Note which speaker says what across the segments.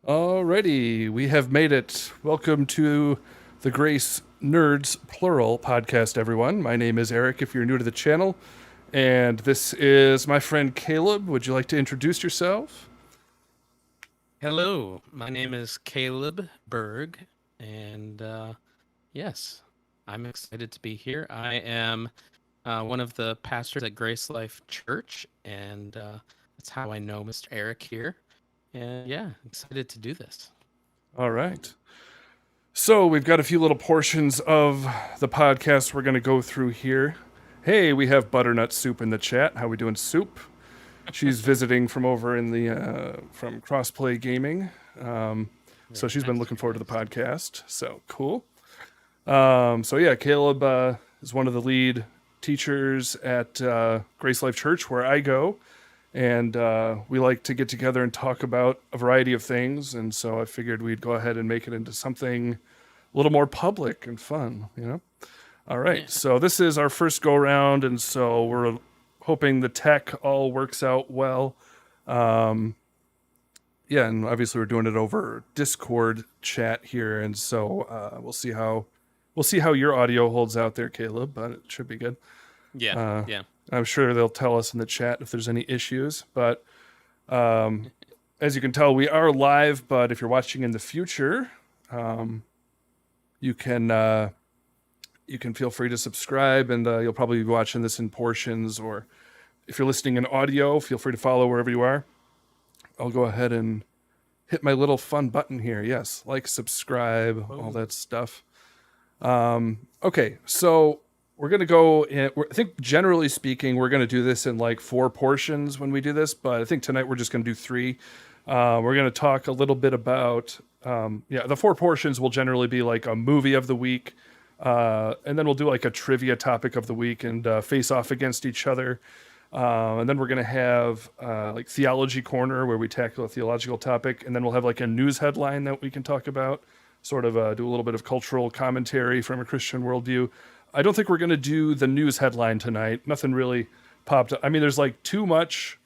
Speaker 1: Alrighty, we have made it. Welcome to the Grace Nerds Plural podcast, everyone. My name is Eric, if you're new to the channel, and this is my friend Caleb. Would you like to introduce yourself?
Speaker 2: Hello, my name is Caleb Berg, and yes, I'm excited to be here. I am one of the pastors at Grace Life Church, and that's how I know Mr. Eric here. And yeah, excited to do this.
Speaker 1: All right. So, we've got a few little portions of the podcast we're going to go through here. Hey, we have Butternut Soup in the chat. How we doing, Soup? She's visiting from over in the from Crossplay Gaming. So
Speaker 2: Very
Speaker 1: she's been
Speaker 2: nice,
Speaker 1: looking
Speaker 2: very
Speaker 1: forward to the
Speaker 2: nice.
Speaker 1: podcast. So cool. So yeah, Caleb is one of the lead teachers at Grace Life Church where I go, and we like to get together and talk about a variety of things. And so I figured we'd go ahead and make it into something a little more public and fun. All right.
Speaker 2: Yeah,
Speaker 1: So this is our first go round, and so we're hoping the tech all works out well. Yeah, and obviously we're doing it over Discord chat here, and so we'll see how your audio holds out there, Caleb. But it should be good.
Speaker 2: yeah,
Speaker 1: Uh,
Speaker 2: yeah.
Speaker 1: I'm sure they'll tell us in the chat if there's any issues. But um, as you can tell, we are live. But if you're watching in the future, um, you can you can feel free to subscribe, and you'll probably be watching this in portions. Or if you're listening in audio, feel free to follow wherever you are. I'll go ahead and hit my little fun button here. Yes, like, subscribe, all
Speaker 2: Oh,
Speaker 1: that stuff. Okay, so we're gonna go in. I think generally speaking, we're gonna do this in like four portions when we do this, but I think tonight we're just gonna do three. We're gonna talk a little bit about yeah, the four portions will generally be like a movie of the week, and then we'll do like a trivia topic of the week and face off against each other. And then we're going to have like theology corner where we tackle a theological topic, and then we'll have like a news headline that we can talk about, sort of do a little bit of cultural commentary from a Christian worldview. I don't think we're going to do the news headline tonight. Nothing really popped up. I mean, there's like too much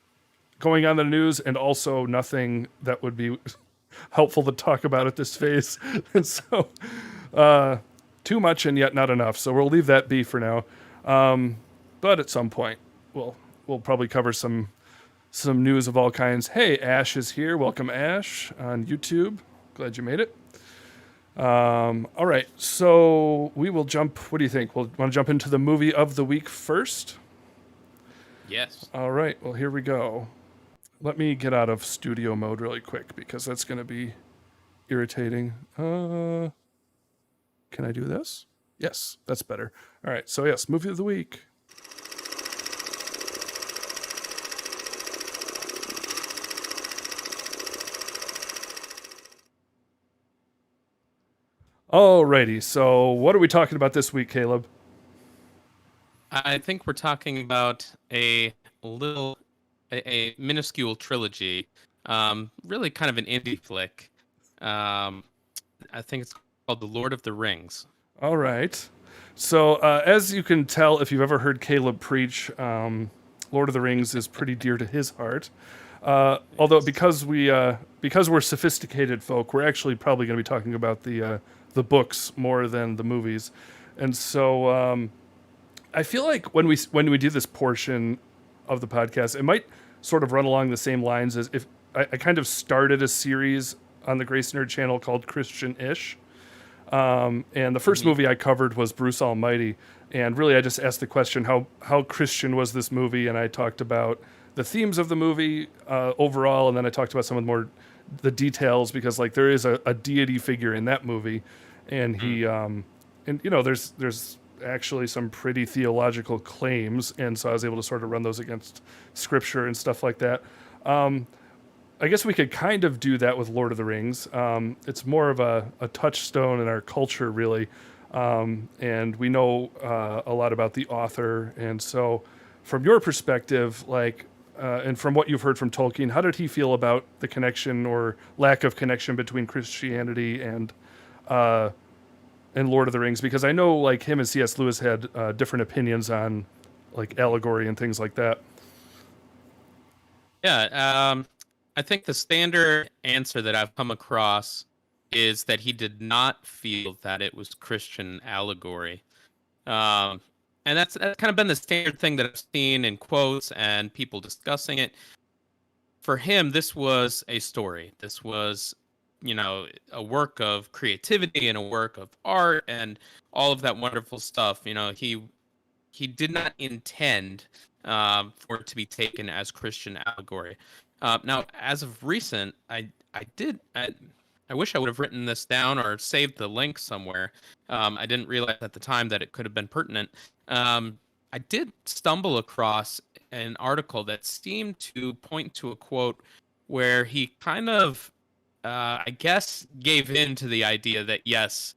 Speaker 1: going on in the news, and also nothing that would be helpful to talk about at this phase. And so, too much and yet not enough. So we'll leave that be for now. But at some point, we'll we'll probably cover some news of all kinds. Hey, Ash is here. Welcome, Ash, on YouTube. Glad you made it. All right, so we will jump. What do you think? We'll want to jump into the movie of the week first.
Speaker 2: yes.
Speaker 1: All right, well, here we go. Let me get out of studio mode really quick because that's going to be irritating. Can I do this? Yes, that's better. All right, so yes, movie of the week. Alrighty, so what are we talking about this week, Caleb?
Speaker 2: I think we're talking about little, a minuscule trilogy. Really kind of an indie flick. Um, I think it's called The Lord of the Rings.
Speaker 1: All right. So, as you can tell, if you've ever heard Caleb preach, Lord of the Rings is pretty dear to his heart. Although,
Speaker 2: Yes.
Speaker 1: because we're sophisticated folk, we're actually probably going to be talking about the books more than the movies, and so I feel like when we do this portion of the podcast, it might sort of run along the same lines as if I kind of started a series on the Grace Nerd channel called Christian Ish. And the first
Speaker 2: Hmm.
Speaker 1: movie I covered was Bruce Almighty. And really, I just asked the question, how Christian was this movie? And I talked about the themes of the movie overall, and then I talked about some of the details because like there is a deity figure in that movie, and and there's actually some pretty theological claims, and so I was able to sort of run those against scripture and stuff like that. I guess we could kind of do that with Lord of the Rings. It's more of a touchstone in our culture, really. And we know a lot about the author. And so, from your perspective, and from what you've heard from Tolkien, how did he feel about the connection or lack of connection between Christianity uh, and Lord of the Rings? Because I know, like, him and C.S. Lewis had different opinions on, like, allegory and things like that.
Speaker 2: Yeah. I think the standard answer that I've come across is that he did not feel that it was Christian allegory. Um, and that's kind of been the standard thing that I've seen in quotes and people discussing it. For him, this was a story. This was, a work of creativity and a work of art and all of that wonderful stuff. He did not intend for it to be taken as Christian allegory. Now, as of recent, I wish I would have written this down or saved the link somewhere. I didn't realize at the time that it could have been pertinent. I did stumble across an article that seemed to point to a quote where he kind of, I guess, gave in to the idea that yes,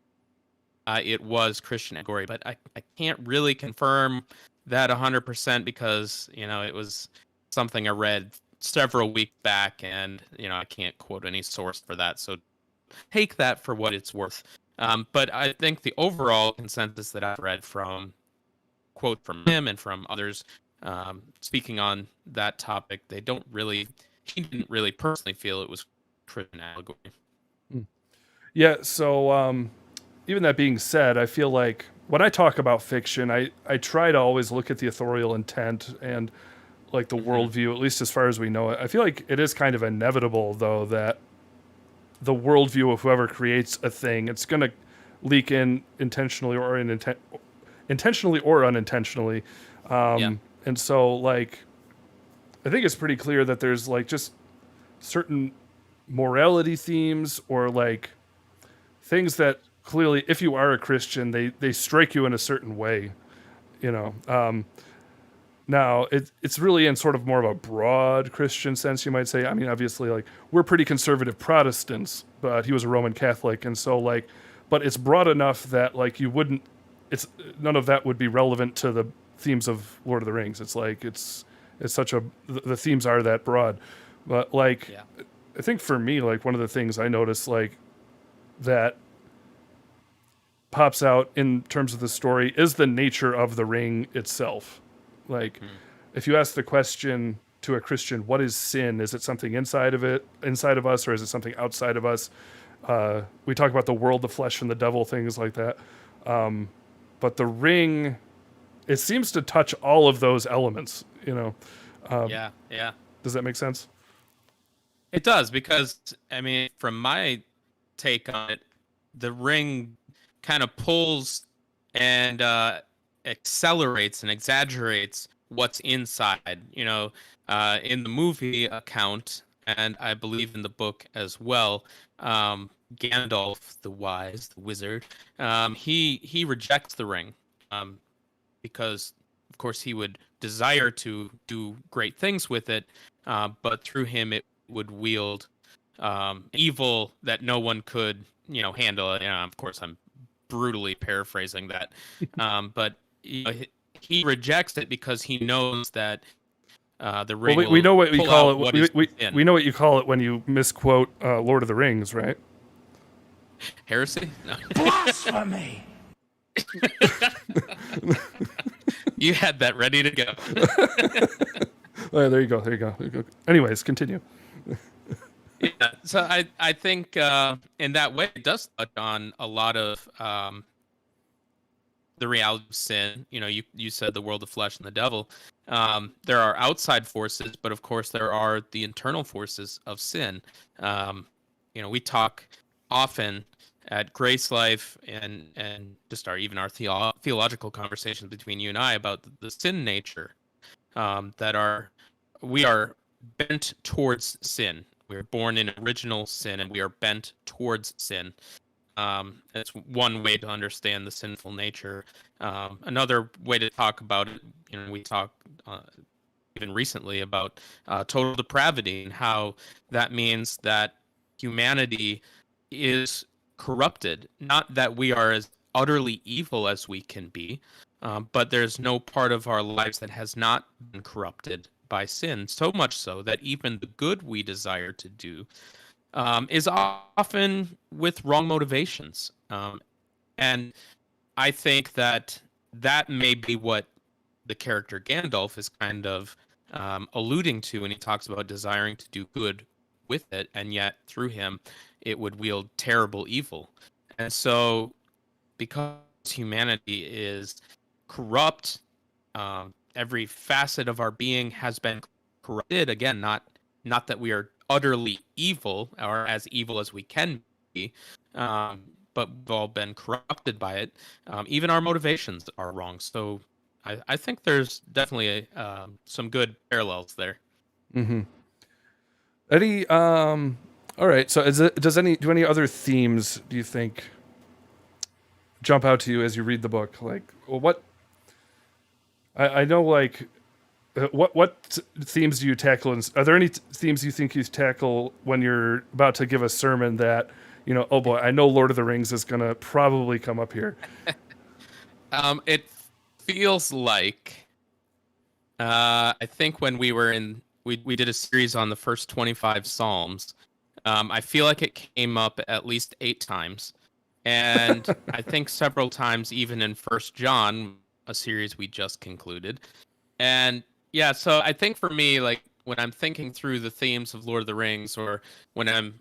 Speaker 2: it was Christian allegory, but I can't really confirm that 100% because, it was something I read several weeks back and, I can't quote any source for that. So take that for what it's worth. But I think the overall consensus that I've read from quote from him and from others speaking on that topic, he didn't really personally feel it was Christian allegory.
Speaker 1: Yeah. So even that being said, I feel like when I talk about fiction, I try to always look at the authorial intent and like the worldview, at least as far as we know it. I feel like it is kind of inevitable, though, that the worldview of whoever creates a thing, it's going to leak in intentionally or intentionally or unintentionally.
Speaker 2: Yeah.
Speaker 1: And so, like, I think it's pretty clear that there's like just certain morality themes or like things that clearly, if you are a Christian, they strike you in a certain way, you know. Now, it's really in sort of more of a broad Christian sense, you might say. I mean, obviously, like, we're pretty conservative Protestants, but he was a Roman Catholic. And so, like, but it's broad enough that, like, you wouldn't, it's, none of that would be relevant to the themes of Lord of the Rings. It's like, it's such a, the themes are that broad. But, like,
Speaker 2: Yeah.
Speaker 1: I think for me, like, one of the things I noticed, like, that pops out in terms of the story is the nature of the ring itself. Like, if you ask the question to a Christian, what is sin? Is it something inside of us, or is it something outside of us? We talk about the world, the flesh, and the devil, things like that. But the ring, it seems to touch all of those elements, you know.
Speaker 2: Yeah.
Speaker 1: Does that make sense?
Speaker 2: It does because, I mean, from my take on it, the ring kind of pulls and accelerates and exaggerates what's inside. In the movie account, and I believe in the book as well, Gandalf the Wise, the wizard, he rejects the ring because, of course, he would desire to do great things with it, but through him it would wield evil that no one could, handle. Of course, I'm brutally paraphrasing that, but he rejects it because he knows that the ring
Speaker 1: We know what we
Speaker 2: pull
Speaker 1: call
Speaker 2: out
Speaker 1: it.
Speaker 2: what is within.
Speaker 1: We know what you call it when you misquote Lord of the Rings, right?
Speaker 2: Heresy? No.
Speaker 3: Blasphemy!
Speaker 2: You had that ready to go.
Speaker 1: There you go. Anyways, continue.
Speaker 2: Yeah, so I think in that way it does touch on a lot of the reality of sin. You said the world, the flesh, and the devil. There are outside forces, but of course there are the internal forces of sin. We talk often at Grace Life and just our theological conversations between you and I about the sin nature we are bent towards sin. We're born in original sin, and we are bent towards sin. It's one way to understand the sinful nature. Another way to talk about it, we talked even recently about total depravity and how that means that humanity is corrupted. Not that we are as utterly evil as we can be, but there's no part of our lives that has not been corrupted by sin, so much so that even the good we desire to do is often with wrong motivations. And I think that may be what the character Gandalf is kind of alluding to when he talks about desiring to do good with it, and yet through him, it would wield terrible evil. And so, because humanity is corrupt, every facet of our being has been corrupted. Again, not that we are utterly evil or as evil as we can be, um, but we've all been corrupted by it. Even our motivations are wrong. So I think there's definitely some good parallels there.
Speaker 1: Mm-hmm. Any all right, so do any other themes do you think jump out to you as you read the book? Like, well, what I know, like, what themes do you tackle? Are there any themes you think you tackle when you're about to give a sermon that, oh boy, I know Lord of the Rings is gonna probably come up here?
Speaker 2: It feels like I think when we did a series on the first 25 Psalms. I feel like it came up at least 8 times, and I think several times even in First John, a series we just concluded. And yeah, so I think for me, like when I'm thinking through the themes of Lord of the Rings, or when I'm,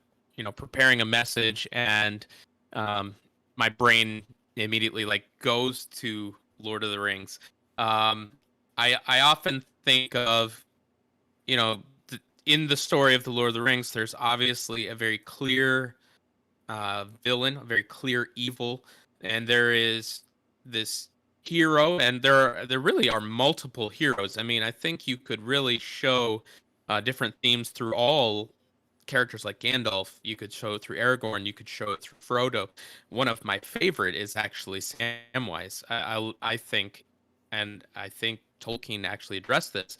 Speaker 2: preparing a message, and um, my brain immediately like goes to Lord of the Rings, um, I often think of, you know, in the story of the Lord of the Rings, there's obviously a very clear villain, a very clear evil, and there is this hero, and there really are multiple heroes. I mean, I think you could really show different themes through all characters like Gandalf. You could show it through Aragorn. You could show it through Frodo. One of my favorite is actually Samwise. I think, and I think Tolkien actually addressed this.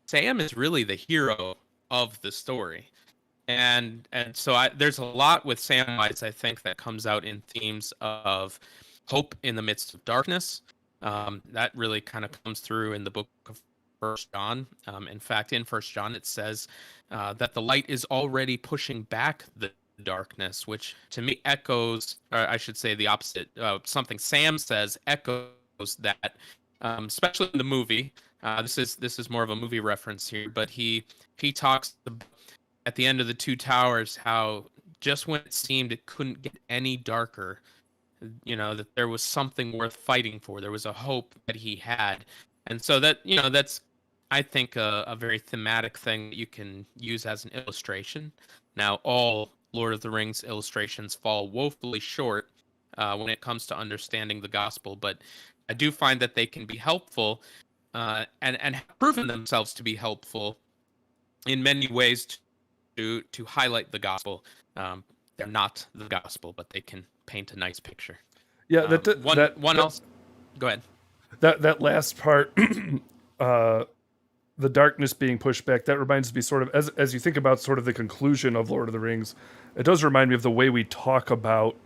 Speaker 2: Sam is really the hero of the story. And so there's a lot with Samwise, I think, that comes out in themes of hope in the midst of darkness. That really kind of comes through in the book of First John. In fact, in First John, it says that the light is already pushing back the darkness, which to me echoes, or I should say the opposite. Something Sam says echoes that, especially in the movie. This is more of a movie reference here, but he talks at the end of the Two Towers how just when it seemed it couldn't get any darker, that there was something worth fighting for. There was a hope that he had. And so that's, I think, a very thematic thing that you can use as an illustration. Now, all Lord of the Rings illustrations fall woefully short when it comes to understanding the gospel, but I do find that they can be helpful, and have proven themselves to be helpful in many ways to highlight the gospel. They're not the gospel, but they can paint a nice picture.
Speaker 1: Yeah,
Speaker 2: One else. Go ahead.
Speaker 1: that last part, the darkness being pushed back, that reminds me sort of, as you think about sort of the conclusion of Lord of the Rings, it does remind me of the way we talk about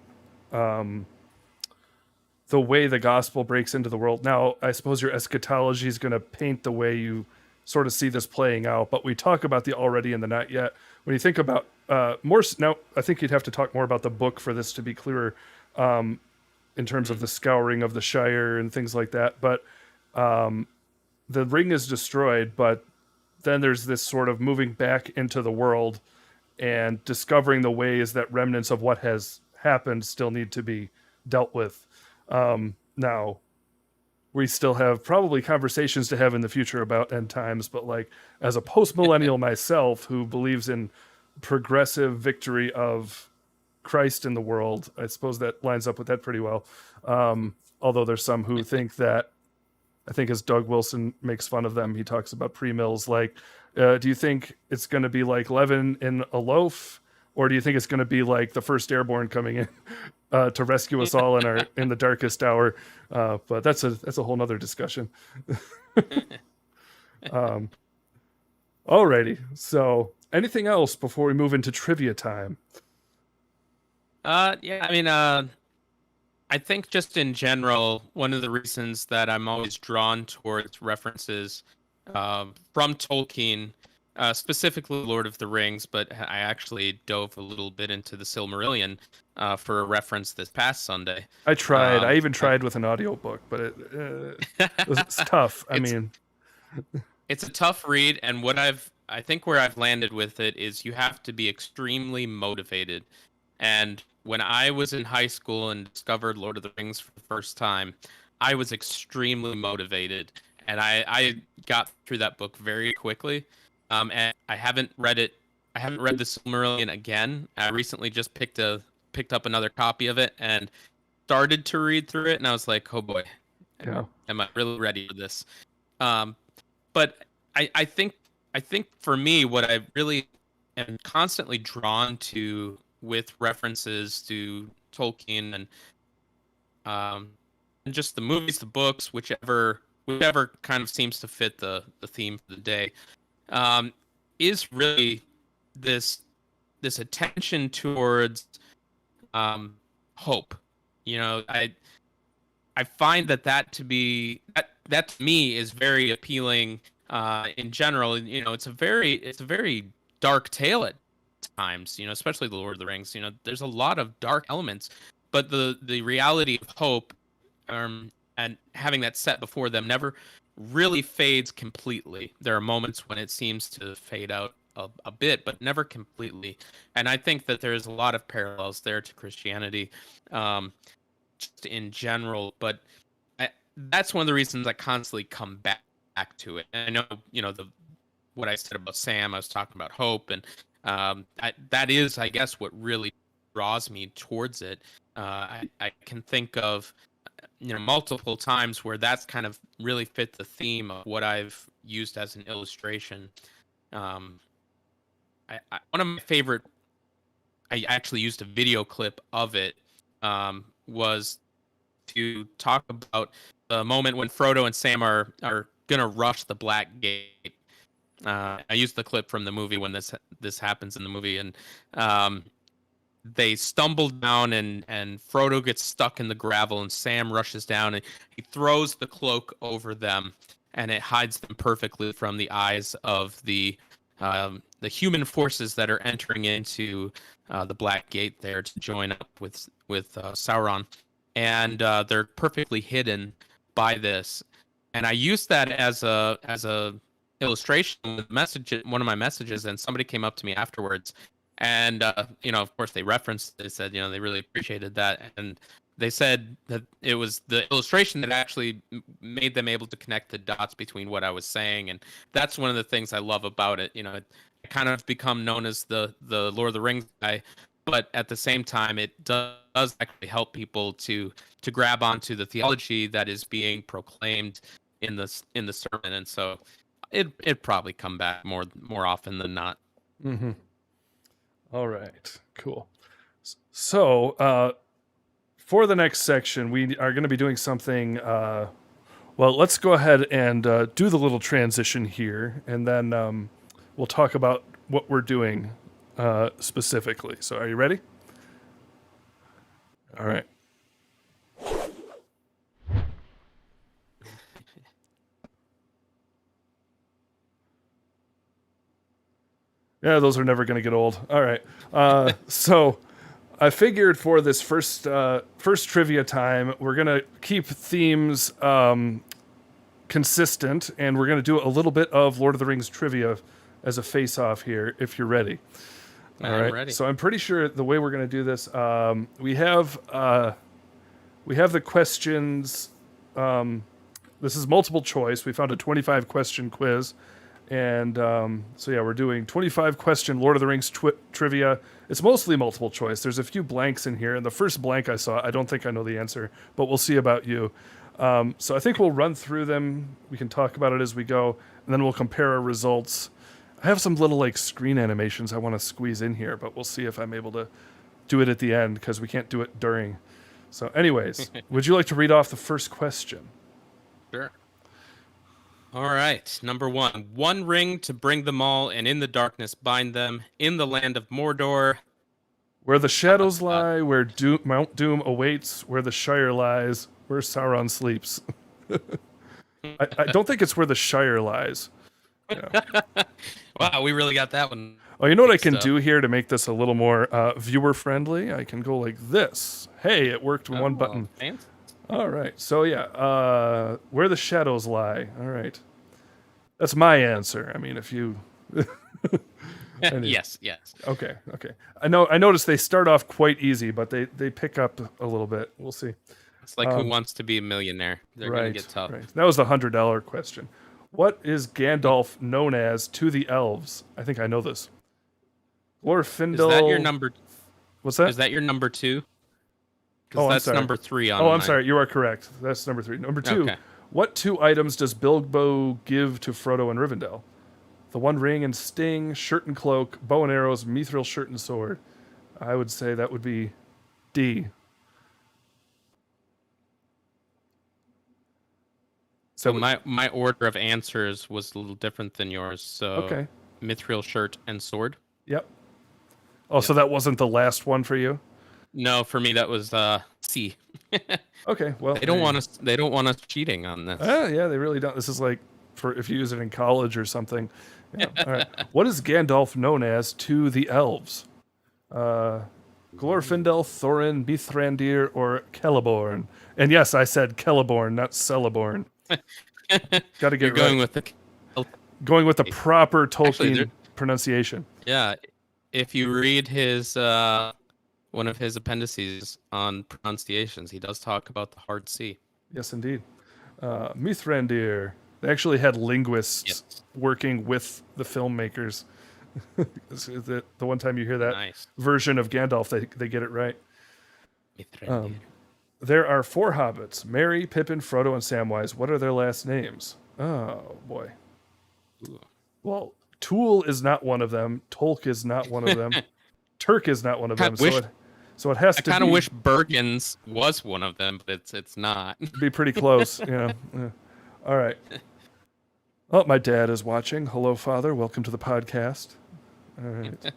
Speaker 1: the way the gospel breaks into the world. Now, I suppose your eschatology is going to paint the way you sort of see this playing out, but we talk about the already and the not yet. When you think about now, I think you'd have to talk more about the book for this to be clearer, in terms of the scouring of the Shire and things like that. But the ring is destroyed, but then there's this sort of moving back into the world and discovering the ways that remnants of what has happened still need to be dealt with. Now, we still have probably conversations to have in the future about end times, but like as a post-millennial myself who believes in progressive victory of Christ in the world, I suppose that lines up with that pretty well. Although there's some who think that, I think as Doug Wilson makes fun of them, he talks about pre-mills. Like, do you think it's going to be like leaven in a loaf, or do you think it's going to be like the first airborne coming in to rescue us all in the darkest hour? But that's a whole nother discussion. Alrighty. So, anything else before we move into trivia time?
Speaker 2: Yeah, I mean, I think just in general, one of the reasons that I'm always drawn towards references from Tolkien, specifically Lord of the Rings, but I actually dove a little bit into the Silmarillion for a reference this past Sunday.
Speaker 1: I tried. I even tried with an audiobook, but it's tough. I mean,
Speaker 2: it's a tough read, and what I've I think where I've landed with it is you have to be extremely motivated. And when I was in high school and discovered Lord of the Rings for the first time, I was extremely motivated, and I got through that book very quickly. And I haven't read it. I haven't read the Silmarillion again. I recently just picked up another copy of it and started to read through it, and I was like, oh boy,
Speaker 1: Yeah.
Speaker 2: am I really ready for this? Um, but I think for me, what I really am constantly drawn to with references to Tolkien um, and just the movies, the books, whichever kind of seems to fit the theme for the day, um, is really this this attention towards um, hope. You know, I find that to be that to me is very appealing in general. You know, it's a very dark tale at times. You know, especially the Lord of the Rings. You know, there's a lot of dark elements, but the reality of hope and having that set before them never really fades completely. There are moments when it seems to fade out a bit, but never completely. And I think that there's a lot of parallels there to Christianity. Um, just in general, but that's one of the reasons I constantly come back to it. And I know, the what I said about Sam, I was talking about hope, and that is, I guess, what really draws me towards it. I can think of, multiple times where that's kind of really fit the theme of what I've used as an illustration. Um, one of my favorite, I actually used a video clip of it, was to talk about the moment when Frodo and Sam are gonna rush the Black Gate. I used the clip from the movie when this happens in the movie, and they stumble down, and Frodo gets stuck in the gravel, and Sam rushes down, and he throws the cloak over them, and it hides them perfectly from the eyes of the human forces that are entering into the Black Gate there to join up with Sauron, and they're perfectly hidden by this. And I used that as a illustration with message, one of my messages, and somebody came up to me afterwards, and of course, they referenced. They said, they really appreciated that, and they said that it was the illustration that actually made them able to connect the dots between what I was saying, and that's one of the things I love about it. I kind of become known as the Lord of the Rings guy, but at the same time, it does actually help people to grab onto the theology that is being proclaimed in the sermon, and so it probably come back more often than not.
Speaker 1: Mm-hmm. All right. Cool. So for the next section, we are going to be doing something. Well, let's go ahead and do the little transition here, and then we'll talk about what we're doing specifically. So, are you ready? All right. Yeah, those are never going to get old. All right. So I figured for this first trivia time, we're going to keep themes consistent, and we're going to do a little bit of Lord of the Rings trivia as a face-off here, if you're ready. All
Speaker 2: I'm
Speaker 1: right.
Speaker 2: ready.
Speaker 1: So I'm pretty sure the way we're going to do this, we have the questions. This is multiple choice. We found a 25 question quiz. And so, yeah, we're doing 25 question Lord of the Rings trivia. It's mostly multiple choice. There's a few blanks in here. And the first blank I saw, I don't think I know the answer, but we'll see about you. So I think we'll run through them. We can talk about it as we go. And then we'll compare our results. I have some little screen animations I want to squeeze in here, but we'll see if I'm able to do it at the end because we can't do it during. So anyways, would you like to read off the first question?
Speaker 2: Sure. All right, number one. One ring to bring them all, and in the darkness bind them, in the land of Mordor.
Speaker 1: Where the shadows lie, where Mount Doom awaits, where the Shire lies, where Sauron sleeps. I don't think it's where the Shire lies. Yeah.
Speaker 2: Wow, we really got that one.
Speaker 1: Oh, you know what I can do here to make this a little more viewer friendly? I can go like this. Hey, it worked with one button.
Speaker 2: Fancy.
Speaker 1: All right. So yeah, where the shadows lie. All right. That's my answer. I mean, if you
Speaker 2: Yes, yes.
Speaker 1: Okay. I noticed they start off quite easy, but they pick up a little bit. We'll see.
Speaker 2: It's like Who Wants to Be a Millionaire? They're gonna
Speaker 1: Right.
Speaker 2: get tough.
Speaker 1: Right. That was the $100 question. What is Gandalf known as to the elves? I think I know this.
Speaker 2: Is that your
Speaker 1: Glorfindel.
Speaker 2: number?
Speaker 1: What's that?
Speaker 2: Is that your number 2? Because
Speaker 1: Oh, I'm
Speaker 2: that's
Speaker 1: sorry.
Speaker 2: number 3 on
Speaker 1: Oh, I'm
Speaker 2: mine.
Speaker 1: sorry. You are correct. That's number 3. Number 2.
Speaker 2: Okay.
Speaker 1: What 2 items does Bilbo give to Frodo and Rivendell? The One Ring and Sting, shirt and cloak, bow and arrows, mithril shirt and sword. I would say that would be D.
Speaker 2: So my order of answers was a little different than yours. So
Speaker 1: Okay.
Speaker 2: mithril shirt and sword.
Speaker 1: Yep. Oh, so that wasn't the last one for you?
Speaker 2: No, for me that was C.
Speaker 1: Okay. Well,
Speaker 2: They don't want us. They don't want us cheating on this.
Speaker 1: Yeah, they really don't. This is like for if you use it in college or something. Yeah. All right. What is Gandalf known as to the elves? Glorfindel, Thorin, Mithrandir, or Celeborn? And yes, I said Celeborn, not Celeborn. Got to get
Speaker 2: You're going
Speaker 1: right.
Speaker 2: with the.
Speaker 1: Going with the proper Tolkien
Speaker 2: Actually,
Speaker 1: pronunciation.
Speaker 2: Yeah, if you read his one of his appendices on pronunciations, he does talk about the hard C.
Speaker 1: Yes, indeed. Mithrandir. They actually had linguists
Speaker 2: Yes.
Speaker 1: working with the filmmakers. The one time you hear that
Speaker 2: Nice.
Speaker 1: version of Gandalf, they get it right.
Speaker 2: Mithrandir.
Speaker 1: There are 4 hobbits: Merry, Pippin, Frodo, and Samwise. What are their last names? Oh boy.
Speaker 2: Ooh.
Speaker 1: Well, Tool is not one of them. Tolk is not one of them. Turk is not one of them. So it has
Speaker 2: I
Speaker 1: to
Speaker 2: kind
Speaker 1: be.
Speaker 2: of wish Bergens was one of them, but it's not.
Speaker 1: Be pretty close, you know. Yeah. All right. Oh, my dad is watching. Hello, Father. Welcome to the podcast. All right.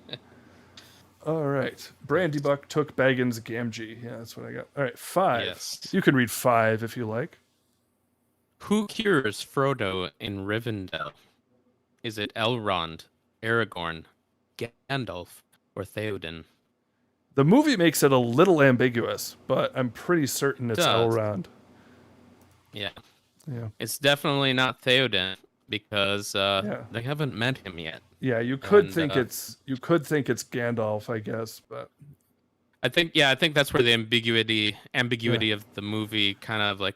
Speaker 1: All right. Brandy Buck took Baggins Gamgee. Yeah, that's what I got. All right, 5.
Speaker 2: Yes.
Speaker 1: You can read 5 if you like.
Speaker 2: Who cures Frodo in Rivendell? Is it Elrond, Aragorn, Gandalf, or Theoden?
Speaker 1: The movie makes it a little ambiguous, but I'm pretty certain it's
Speaker 2: Does.
Speaker 1: Elrond.
Speaker 2: Yeah.
Speaker 1: Yeah.
Speaker 2: It's definitely not Theoden because they haven't met him yet.
Speaker 1: Yeah, you could think it's Gandalf, I guess, but
Speaker 2: I think that's where the ambiguity of the movie kind of like,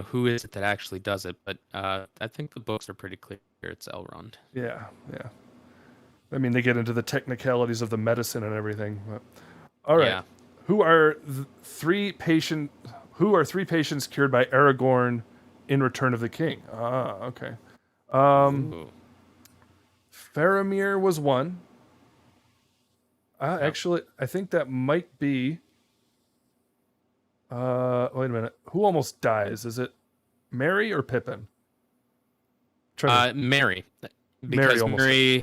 Speaker 2: who is it that actually does it? But I think the books are pretty clear. It's Elrond.
Speaker 1: yeah. I mean, they get into the technicalities of the medicine and everything. But all right.
Speaker 2: Yeah.
Speaker 1: Who are 3 patients cured by Aragorn in Return of the King? Ah, okay.
Speaker 2: Ooh.
Speaker 1: Faramir was one. Actually, I think that might be. Wait a minute. Who almost dies? Is it Merry or Pippin?
Speaker 2: Mary, because
Speaker 1: Mary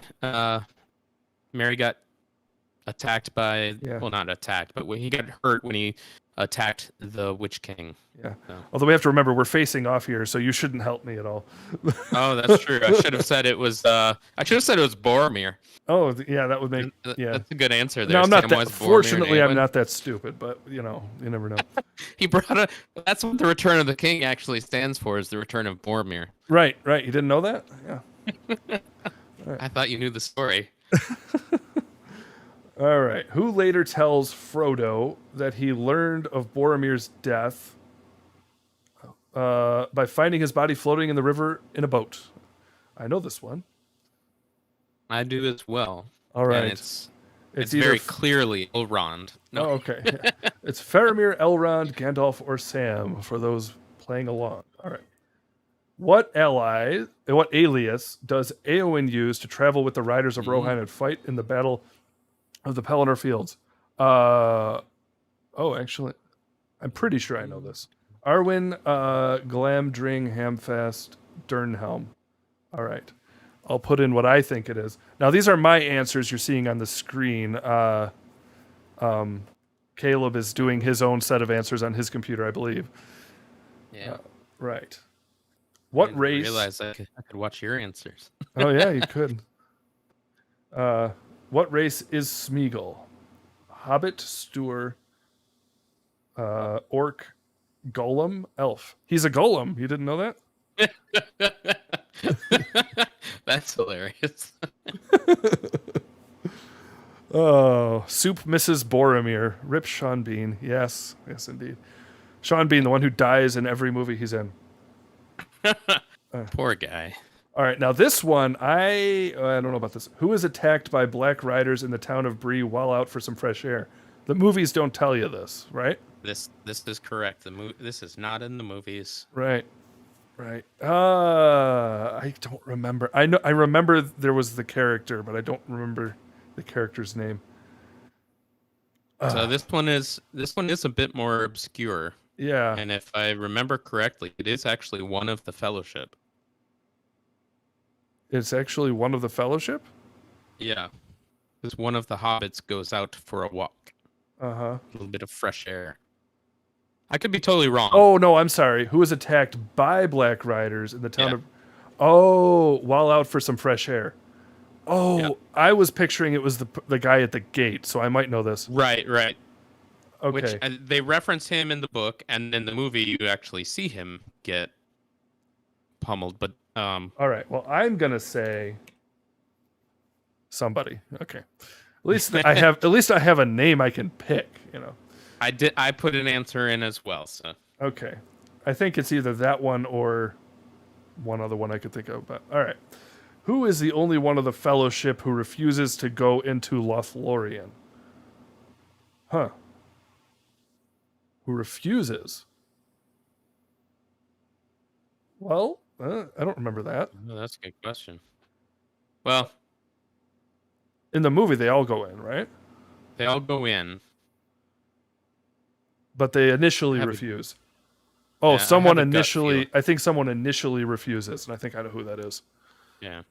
Speaker 2: Mary got attacked by well, not attacked, but when he got hurt when he attacked the Witch King.
Speaker 1: Yeah.
Speaker 2: So.
Speaker 1: Although we have to remember we're facing off here, so you shouldn't help me at all.
Speaker 2: Oh, that's true. I should have said it was. I should have said it was Boromir.
Speaker 1: Oh, yeah, that would make. Yeah,
Speaker 2: that's a good answer there.
Speaker 1: No, I'm not
Speaker 2: Samwise,
Speaker 1: that.
Speaker 2: Boromir,
Speaker 1: Fortunately, I'm
Speaker 2: Eowyn.
Speaker 1: not that stupid, but you never know.
Speaker 2: He brought That's what the Return of the King actually stands for. Is the Return of Boromir.
Speaker 1: Right. You didn't know that? Yeah.
Speaker 2: Right. I thought you knew the story.
Speaker 1: All right. Who later tells Frodo that he learned of Boromir's death by finding his body floating in the river in a boat? I know this one.
Speaker 2: I do as well.
Speaker 1: All right.
Speaker 2: And it's
Speaker 1: either
Speaker 2: very clearly Elrond. No.
Speaker 1: Oh, okay. Yeah. It's Faramir, Elrond, Gandalf, or Sam for those playing along. All right. What alias does Éowyn use to travel with the riders of Rohan and fight in the Battle of the Pelennor Fields? Actually, I'm pretty sure I know this. Arwen, Glamdring, Hamfast, Durnhelm. All right. I'll put in what I think it is. Now, these are my answers you're seeing on the screen. Caleb is doing his own set of answers on his computer, I believe.
Speaker 2: Yeah.
Speaker 1: Right. What race?
Speaker 2: I realized I could watch your answers.
Speaker 1: Oh, yeah, you could. What race is Smeagol? Hobbit, Stour, Orc, Golem, Elf. He's a Golem. You didn't know that?
Speaker 2: That's hilarious.
Speaker 1: Oh, Soup Mrs. Boromir. Rip Sean Bean. Yes, yes, indeed. Sean Bean, the one who dies in every movie he's in.
Speaker 2: Poor guy.
Speaker 1: All right, now this one, I don't know about this. Who is attacked by black riders in the town of Bree while out for some fresh air? The movies don't tell you this, right?
Speaker 2: This is correct. This is not in the movies.
Speaker 1: Right. Right. I don't remember. I remember there was the character, but I don't remember the character's name.
Speaker 2: So this one is a bit more obscure.
Speaker 1: Yeah.
Speaker 2: And if I remember correctly, it is actually one of the Fellowship.
Speaker 1: It's actually one of the Fellowship?
Speaker 2: Yeah. Because one of the hobbits goes out for a walk.
Speaker 1: Uh-huh.
Speaker 2: A little bit of fresh air. I could be totally wrong.
Speaker 1: Oh, no, I'm sorry. Who was attacked by black riders in the town of... Oh, while out for some fresh air. Oh,
Speaker 2: Yeah.
Speaker 1: I was picturing it was the guy at the gate, so I might know this.
Speaker 2: Right.
Speaker 1: Okay.
Speaker 2: Which they reference him in the book, and in the movie you actually see him get pummeled. But
Speaker 1: All right. Well, I'm going to say somebody. Okay. At least I have a name I can pick, you know.
Speaker 2: I put an answer in as well. So
Speaker 1: Okay. I think it's either that one or one other one I could think of. But all right. Who is the only one of the Fellowship who refuses to go into Lothlorien? Huh. Who refuses? Well, I don't remember that.
Speaker 2: oh, that's a good question. Well,
Speaker 1: In the movie, they all go in, right?
Speaker 2: they all go in.
Speaker 1: But they initially refuse. Oh,
Speaker 2: I
Speaker 1: someone
Speaker 2: have a gut
Speaker 1: initially...
Speaker 2: feeling.
Speaker 1: I think someone initially refuses, and I think I know who that is.
Speaker 2: Yeah,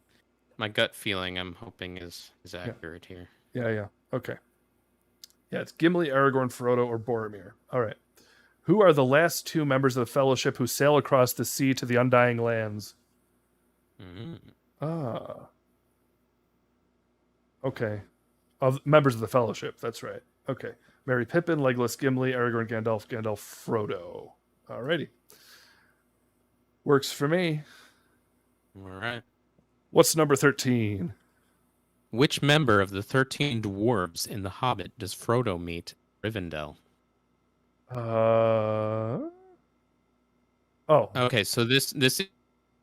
Speaker 2: my gut feeling, I'm hoping is accurate here.
Speaker 1: Yeah. Okay. Yeah, it's Gimli, Aragorn, Frodo, or Boromir. All right. Who are the last two members of the Fellowship who sail across the sea to the Undying Lands?
Speaker 2: Mm.
Speaker 1: Ah. Okay. Members of the Fellowship, that's right. Okay. Merry Pippin, Legolas, Gimli, Aragorn, Gandalf, Frodo. Alrighty. Works for me.
Speaker 2: All right.
Speaker 1: What's number 13?
Speaker 2: Which member of the 13 dwarves in The Hobbit does Frodo meet in Rivendell?
Speaker 1: Oh.
Speaker 2: Okay, so this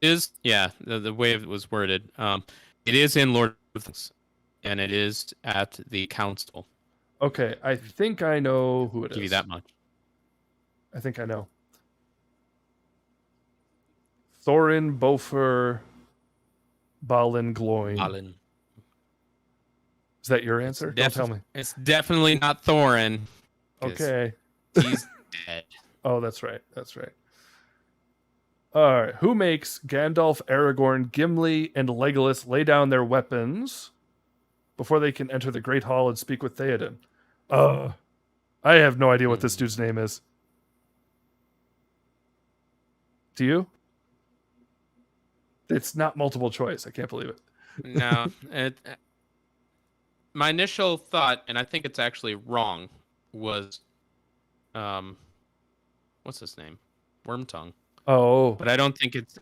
Speaker 2: is the way it was worded. It is in Lord of the Rings, and it is at the council.
Speaker 1: Okay, I think I know who it is.
Speaker 2: Give you that much.
Speaker 1: I think I know. Thorin, Bofur, Balin, Gloin.
Speaker 2: Balin.
Speaker 1: Is that your answer? Don't tell me.
Speaker 2: It's definitely not Thorin.
Speaker 1: Okay.
Speaker 2: He's dead.
Speaker 1: Oh, that's right. All right. Who makes Gandalf, Aragorn, Gimli, and Legolas lay down their weapons before they can enter the Great Hall and speak with Theoden? I have no idea what this dude's name is. Do you? It's not multiple choice. I can't believe it.
Speaker 2: No. My initial thought, and I think it's actually wrong, was, what's his name? Wormtongue.
Speaker 1: Oh.
Speaker 2: But I don't think it's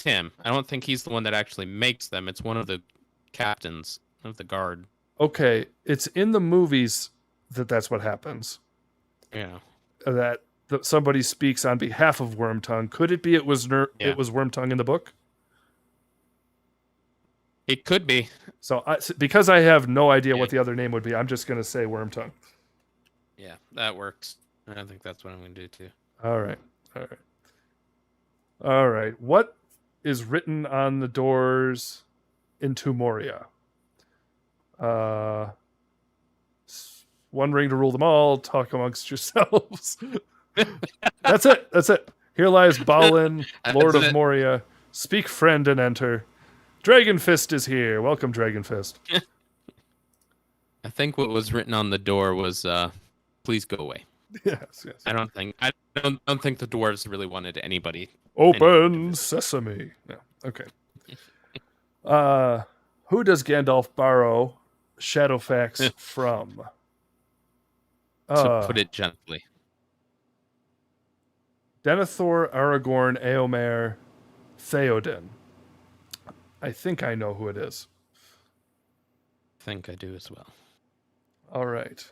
Speaker 2: him. I don't think he's the one that actually makes them. It's one of the captains of the guard.
Speaker 1: Okay. It's in the movies that's what happens.
Speaker 2: Yeah.
Speaker 1: That somebody speaks on behalf of Wormtongue. Could it be it was Wormtongue in the book?
Speaker 2: It could be.
Speaker 1: So because I have no idea what the other name would be, I'm just going to say Wormtongue.
Speaker 2: Yeah, that works. I think that's what I'm going to do too.
Speaker 1: All right. What is written on the doors into Moria? One ring to rule them all. Talk amongst yourselves. That's it. Here lies Balin, Lord of Moria. Speak, friend, and enter. Dragonfist is here. Welcome, Dragonfist.
Speaker 2: I think what was written on the door was, "Please go away."
Speaker 1: Yes.
Speaker 2: I don't think the dwarves really wanted anybody.
Speaker 1: Open sesame. No. Okay. Who does Gandalf borrow Shadowfax from?
Speaker 2: To put it gently.
Speaker 1: Denethor, Aragorn, Eomer, Theoden. I think I know who it is.
Speaker 2: I think I do as well.
Speaker 1: All right.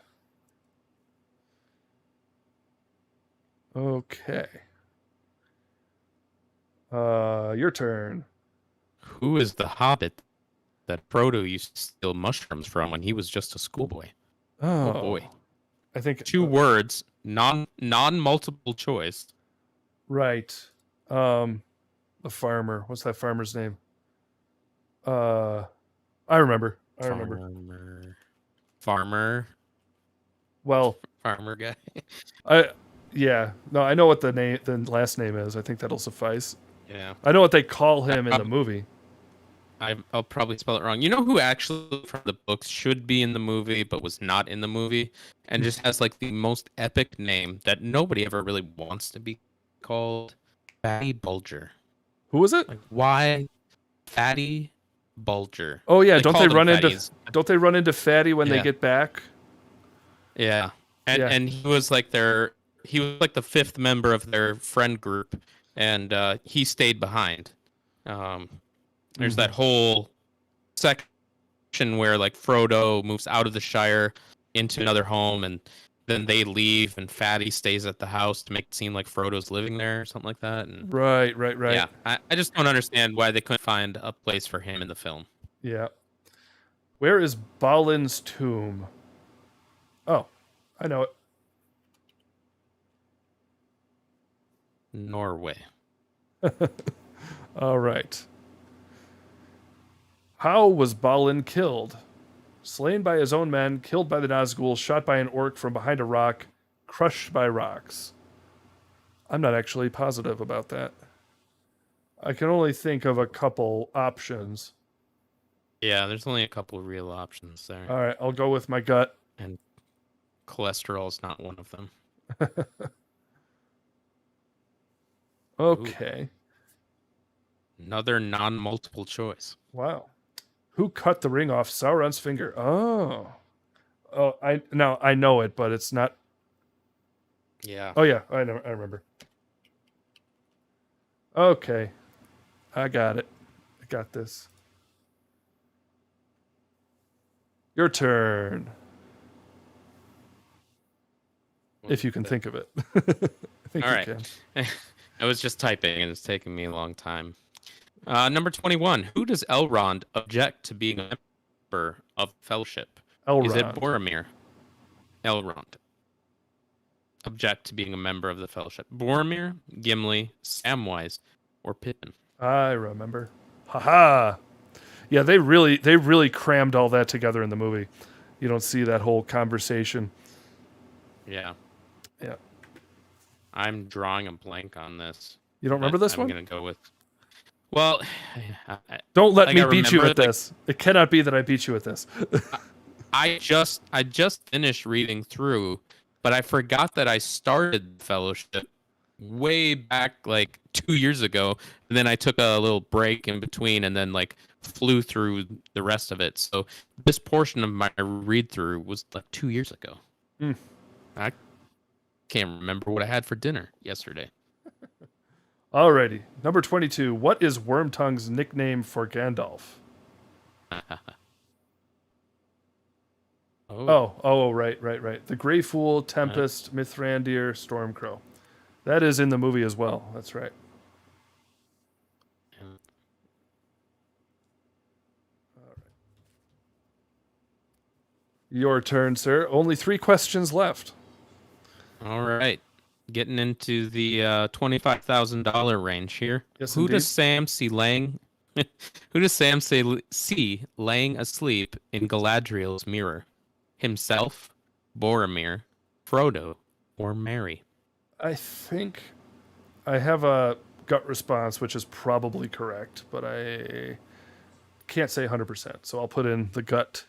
Speaker 1: Okay. Your turn.
Speaker 2: Who is the hobbit that Frodo used to steal mushrooms from when he was just a schoolboy? Oh
Speaker 1: Oh,
Speaker 2: boy.
Speaker 1: I think
Speaker 2: Two words, non multiple choice.
Speaker 1: right. Um, the farmer. What's that farmer's name? Uh, I remember. I remember.
Speaker 2: Farmer
Speaker 1: Well,
Speaker 2: farmer guy.
Speaker 1: I yeah. No, I know what the last name is. I think that'll suffice.
Speaker 2: Yeah.
Speaker 1: I know what they call
Speaker 2: I
Speaker 1: him in the
Speaker 2: prob-
Speaker 1: movie.
Speaker 2: I'll probably spell it wrong. You know who actually from the books should be in the movie but was not in the movie and just has like the most epic name that nobody ever really wants to be called? Fatty Bulger.
Speaker 1: Who was it?
Speaker 2: Like why Fatty Bulger?
Speaker 1: Oh yeah,
Speaker 2: They called him Fatties.
Speaker 1: don't they run into Fatty when they
Speaker 2: Yeah.
Speaker 1: get back?
Speaker 2: Yeah.
Speaker 1: Yeah.
Speaker 2: And he was like the fifth member of their friend group and he stayed behind. Um there's that whole section where like Frodo moves out of the Shire into another home and then they leave and Fatty stays at the house to make it seem like Frodo's living there or something like that. And
Speaker 1: Right, right, right.
Speaker 2: yeah, I just don't understand why they couldn't find a place for him in the film.
Speaker 1: Yeah. Where is Balin's tomb? Oh, I know it.
Speaker 2: Norway.
Speaker 1: All right. How was Balin killed? Slain by his own men, killed by the Nazgul, shot by an orc from behind a rock, crushed by rocks. I'm not actually positive about that. I can only think of a couple options.
Speaker 2: Yeah, there's only a couple of real options there.
Speaker 1: All right, I'll go with my gut.
Speaker 2: And cholesterol is not one of them.
Speaker 1: Okay.
Speaker 2: Ooh, another non-multiple choice.
Speaker 1: Wow. Who cut the ring off Sauron's finger? Oh. Oh, I know it, but it's not.
Speaker 2: Yeah.
Speaker 1: Oh yeah, I know. I remember. Okay, I got it. I got this. Your turn. If you can think of it. I think
Speaker 2: All
Speaker 1: you
Speaker 2: right.
Speaker 1: can.
Speaker 2: I was just typing and it's taking me a long time. Number 21. Who does Elrond object to being a member of Fellowship?
Speaker 1: Elrond.
Speaker 2: Is it Boromir? Elrond. Object to being a member of the Fellowship. Boromir, Gimli, Samwise, or Pippin?
Speaker 1: I remember. Haha. Yeah, they really crammed all that together in the movie. You don't see that whole conversation.
Speaker 2: Yeah.
Speaker 1: Yeah.
Speaker 2: I'm drawing a blank on this.
Speaker 1: You don't remember this one?
Speaker 2: I'm going to go with. Well,
Speaker 1: don't let
Speaker 2: like
Speaker 1: me beat you at this. It cannot be that I beat you at this.
Speaker 2: I just finished reading through, but I forgot that I started Fellowship way back like 2 years ago, and then I took a little break in between, and then like flew through the rest of it. So this portion of my read through was like 2 years ago. I can't remember what I had for dinner yesterday.
Speaker 1: Alrighty. Number 22. What is Wormtongue's nickname for Gandalf? Right. The Grey Fool, Tempest, Mithrandir, Stormcrow. That is in the movie as well. That's right. Your turn, sir. Only 3 questions left.
Speaker 2: All right. Getting into the $25,000 range here.
Speaker 1: Yes,
Speaker 2: Who
Speaker 1: indeed.
Speaker 2: does Sam see laying? Who does Sam see laying asleep in Galadriel's mirror? Himself, Boromir, Frodo, or Merry?
Speaker 1: I think I have a gut response, which is probably correct, but I can't say 100%. So I'll put in the gut.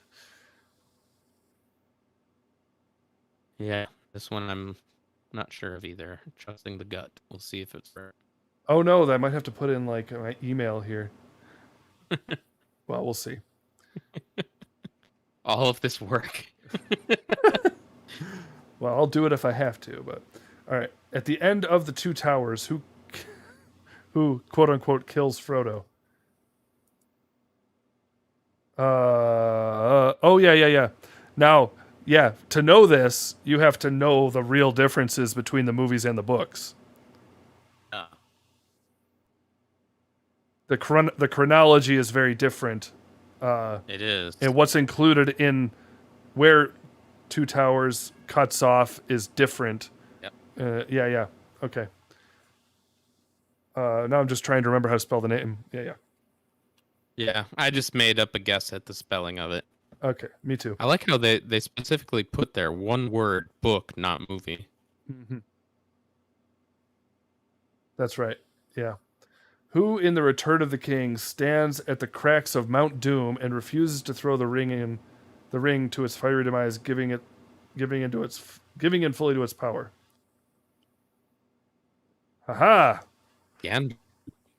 Speaker 2: Yeah, this one I'm not sure of either. Trusting the gut. We'll see if it's right.
Speaker 1: Oh no, I might have to put in like my email here. Well, we'll see.
Speaker 2: All of this work.
Speaker 1: Well, I'll do it if I have to, but all right. At the end of the Two Towers, who quote unquote kills Frodo? Oh yeah. Now, yeah, to know this, you have to know the real differences between the movies and the books.
Speaker 2: Uh,
Speaker 1: The chronology is very different,
Speaker 2: it is.
Speaker 1: and what's included in where Two Towers cuts off is different.
Speaker 2: Yep.
Speaker 1: Yeah. Okay. Now I'm just trying to remember how to spell the name. Yeah.
Speaker 2: Yeah, I just made up a guess at the spelling of it.
Speaker 1: Okay, me too.
Speaker 2: I like how they specifically put there one word book, not movie.
Speaker 1: Hmm. That's right. Yeah. Who in the Return of the King stands at the cracks of Mount Doom and refuses to throw the ring to its fiery demise, giving in fully to its power? Haha!
Speaker 2: Gan-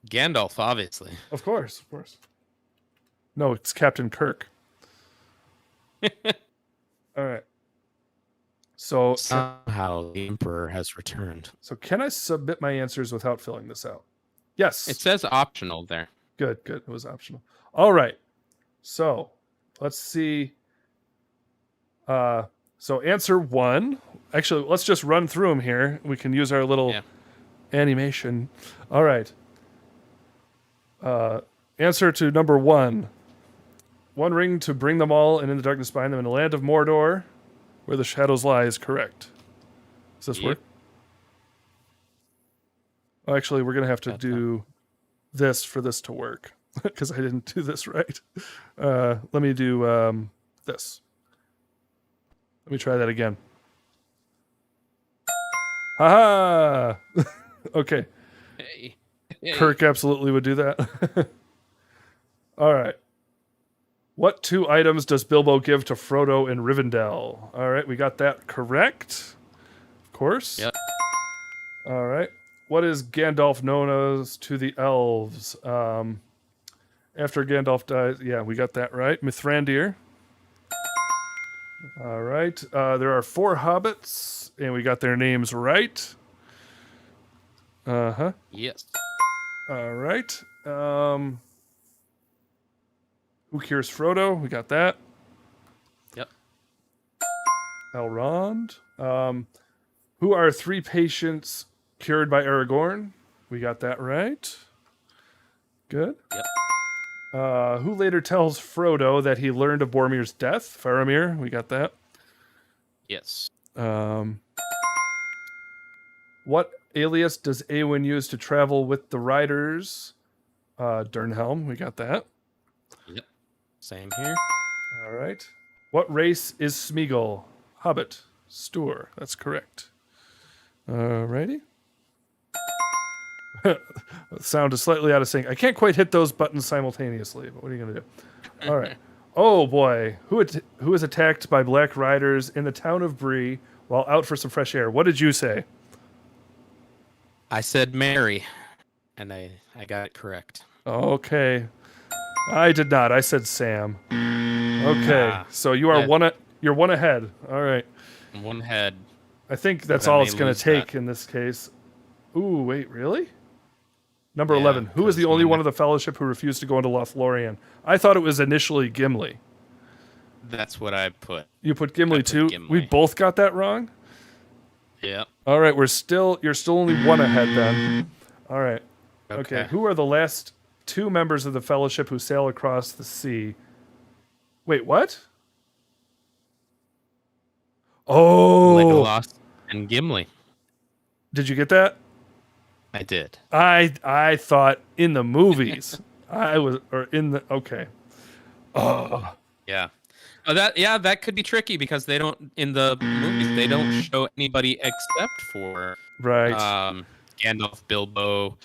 Speaker 2: Gandalf, obviously.
Speaker 1: Of course, of course. No, it's Captain Kirk. All right. So,
Speaker 2: Somehow the Emperor has returned.
Speaker 1: so can I submit my answers without filling this out? Yes.
Speaker 2: It says optional there.
Speaker 1: Good. It was optional. All right. So let's see. So answer one. Actually, let's just run through them here. We can use our little animation. All right. Answer to number one. One ring to bring them all, and in the darkness bind them in the land of Mordor, where the shadows lie, is correct. Does this work? Oh, actually, we're gonna have to do this for this to work because I didn't do this right. Let me do this. Let me try that again. Haha! Okay.
Speaker 2: Hey.
Speaker 1: Kirk absolutely would do that. All right. What two items does Bilbo give to Frodo in Rivendell? All right, we got that correct. Of course.
Speaker 2: Yep.
Speaker 1: All right. What is Gandalf known as to the elves? After Gandalf dies, yeah, we got that right. Mithrandir. All right. There are 4 hobbits, and we got their names right. Uh-huh.
Speaker 2: Yes.
Speaker 1: All right. Who cures Frodo? We got that.
Speaker 2: Yep.
Speaker 1: Elrond. Who are 3 patients cured by Aragorn? We got that right. Good.
Speaker 2: Yep.
Speaker 1: Who later tells Frodo that he learned of Boromir's death? Faramir. We got that.
Speaker 2: Yes.
Speaker 1: What alias does Eowyn use to travel with the riders? Durnhelm. We got that.
Speaker 2: Yep. Same here.
Speaker 1: All right. What race is Smeagol? Hobbit. Stoor. That's correct. Alrighty. Sound is slightly out of sync. I can't quite hit those buttons simultaneously, but what are you going to do? All right. Oh boy. Who is attacked by black riders in the town of Bree while out for some fresh air? What did you say?
Speaker 2: I said Mary, and I got it correct.
Speaker 1: Okay. I did not. I said Sam. Okay. So you are you're one ahead. All right.
Speaker 2: One head.
Speaker 1: I think that's
Speaker 2: Then
Speaker 1: all
Speaker 2: they
Speaker 1: it's going
Speaker 2: lose
Speaker 1: to take
Speaker 2: that.
Speaker 1: in this case. Ooh, wait, really? Number
Speaker 2: Yeah,
Speaker 1: 11. Who is the
Speaker 2: 'cause
Speaker 1: only
Speaker 2: when
Speaker 1: one of the Fellowship who refused to go into Lothlorien? I thought it was initially Gimli.
Speaker 2: That's what I put.
Speaker 1: You put Gimli too?
Speaker 2: Gimli.
Speaker 1: We both got that wrong?
Speaker 2: Yep.
Speaker 1: All right, you're still only one ahead then. All right. Okay. Who are the last 2 members of the Fellowship who sail across the sea? Wait, what? Oh.
Speaker 2: Legolas and Gimli.
Speaker 1: Did you get that?
Speaker 2: I did.
Speaker 1: I thought in the movies. Okay. Oh.
Speaker 2: Yeah. Oh, that could be tricky because they don't in the movies they don't show anybody except for
Speaker 1: Right.
Speaker 2: Gandalf, Bilbo,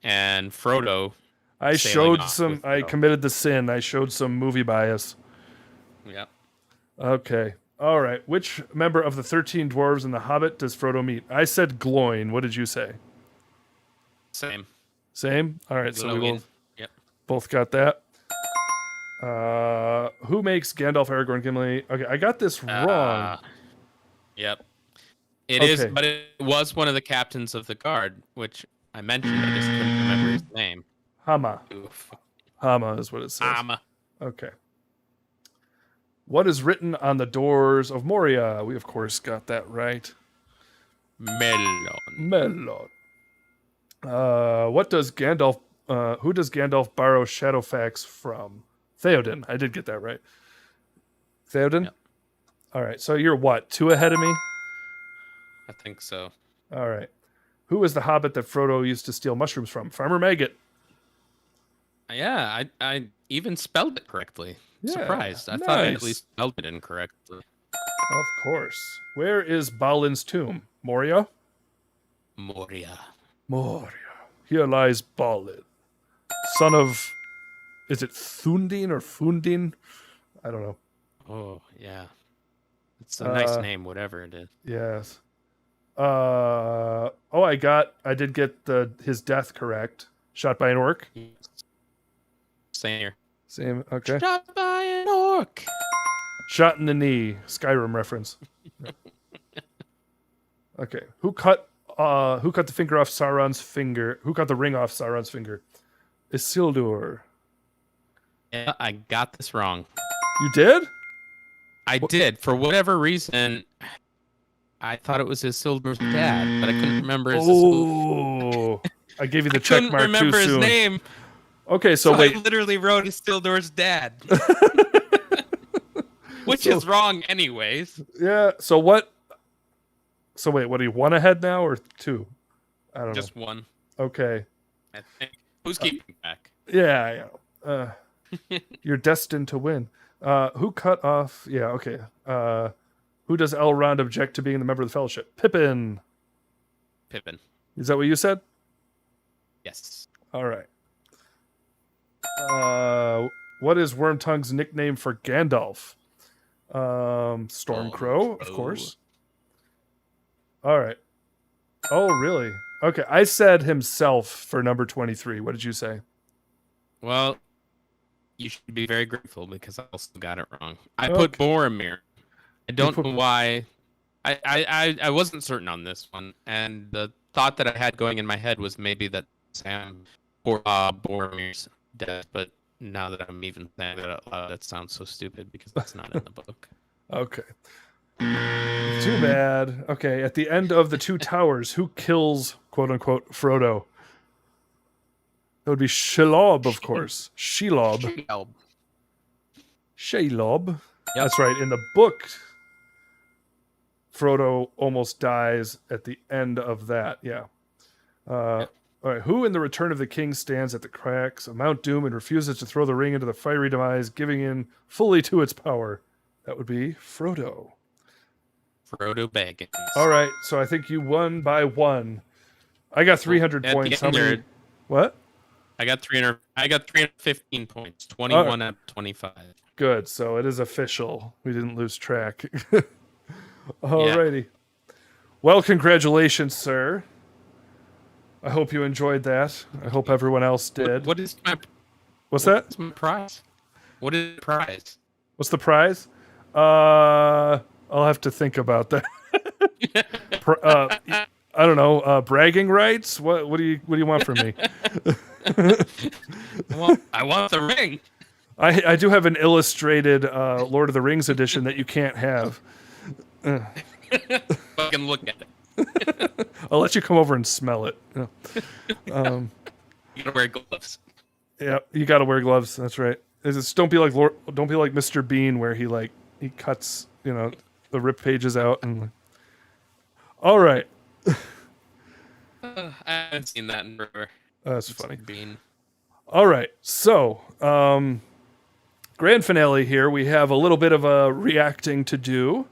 Speaker 2: and Frodo.
Speaker 1: I
Speaker 2: sailing
Speaker 1: showed
Speaker 2: off
Speaker 1: some
Speaker 2: with
Speaker 1: I
Speaker 2: Frodo.
Speaker 1: committed the sin. I showed some movie bias.
Speaker 2: Yep.
Speaker 1: Okay. All right. Which member of the 13 dwarves in The Hobbit does Frodo meet? I said Gloin. What did you say?
Speaker 2: Same.
Speaker 1: Same? All right. So we
Speaker 2: Glowing. Yep.
Speaker 1: both got that. Who makes Gandalf, Aragorn, Gimli? Okay, I got this wrong.
Speaker 2: Yep. It is,
Speaker 1: Okay.
Speaker 2: but it was one of the captains of the guard, which I mentioned. I just couldn't remember his name.
Speaker 1: Hama.
Speaker 2: Oof.
Speaker 1: Hama is what it says.
Speaker 2: Ama.
Speaker 1: Okay. What is written on the doors of Moria? We, of course, got that right.
Speaker 2: Melon.
Speaker 1: Melon. What does Gandalf? Who does Gandalf borrow Shadowfax from? Theoden. I did get that right. Theoden.
Speaker 2: Yep.
Speaker 1: All right. So you're what? 2 ahead of me.
Speaker 2: I think so.
Speaker 1: All right. Who is the hobbit that Frodo used to steal mushrooms from? Farmer Maggot.
Speaker 2: Yeah, I even spelled it correctly.
Speaker 1: Yeah,
Speaker 2: Surprised. I
Speaker 1: nice.
Speaker 2: thought I at least spelled it incorrectly.
Speaker 1: Of course. Where is Balin's tomb? Moria?
Speaker 2: Moria.
Speaker 1: Moria. Here lies Balin, son of... Is it Thundin or Fundin? I don't know.
Speaker 2: Oh, yeah. It's a nice name, whatever it is.
Speaker 1: Yes. I did get his death correct. Shot by an orc.
Speaker 2: Same here.
Speaker 1: Same. Okay.
Speaker 2: Shot by an orc.
Speaker 1: Shot in the knee. Skyrim reference. Okay. Who cut the finger off Sauron's finger? Who cut the ring off Sauron's finger? Isildur.
Speaker 2: Yeah, I got this wrong.
Speaker 1: You did?
Speaker 2: I did. For whatever reason, I thought it was Isildur's dad, but I couldn't remember his
Speaker 1: Oh, I gave you the check mark too soon.
Speaker 2: I couldn't remember his name.
Speaker 1: Okay, so wait.
Speaker 2: I literally wrote Isildur's dad. Which is wrong anyways.
Speaker 1: Yeah, so what? So wait, what are you, 1 ahead now or 2? I don't know.
Speaker 2: Just 1.
Speaker 1: Okay.
Speaker 2: I think. Who's keeping back?
Speaker 1: Yeah. You're destined to win. Who cut off? Yeah, okay. Who does Elrond object to being the member of the Fellowship? Pippin.
Speaker 2: Pippin.
Speaker 1: Is that what you said?
Speaker 2: Yes.
Speaker 1: All right. What is Wormtongue's nickname for Gandalf? Stormcrow, of course. All right. Oh, really? Okay, I said himself for number 23. What did you say?
Speaker 2: Well, you should be very grateful because I also got it wrong. I put Boromir. I don't know why. I wasn't certain on this one, and the thought that I had going in my head was maybe that Sam Boromir's death, but now that I'm even saying that out loud, that sounds so stupid because that's not in the book.
Speaker 1: Okay. Too bad. Okay, at the end of the Two Towers, who kills, quote-unquote, Frodo? That would be Shelob, of course. Shelob. Shelob. Yep. That's right. In the book, Frodo almost dies at the end of that. Yeah. All right. Who in the Return of the King stands at the cracks of Mount Doom and refuses to throw the ring into the fiery demise, giving in fully to its power? That would be Frodo.
Speaker 2: Frodo Baggins.
Speaker 1: All right. So I think you won by 1. I got 300 points. How many? What?
Speaker 2: I got 315 points. 21 out of 25.
Speaker 1: Good. So it is official. We didn't lose track. Alrighty. Yeah. Well, congratulations, sir. I hope you enjoyed that. I hope everyone else did.
Speaker 2: What's that?
Speaker 1: What's
Speaker 2: my prize? What is the prize?
Speaker 1: What's the prize? I'll have to think about that. I don't know. Bragging rights? What do you want from me?
Speaker 2: I want the ring.
Speaker 1: I do have an illustrated Lord of the Rings edition that you can't have.
Speaker 2: I can look at it.
Speaker 1: I'll let you come over and smell it.
Speaker 2: You gotta wear gloves.
Speaker 1: Yeah, you gotta wear gloves. That's right. Don't be like Mr. Bean, where he cuts the rip pages out and. All right.
Speaker 2: I haven't seen that in forever.
Speaker 1: That's funny.
Speaker 2: Bean.
Speaker 1: All right, so grand finale here. We have a little bit of a reacting to do.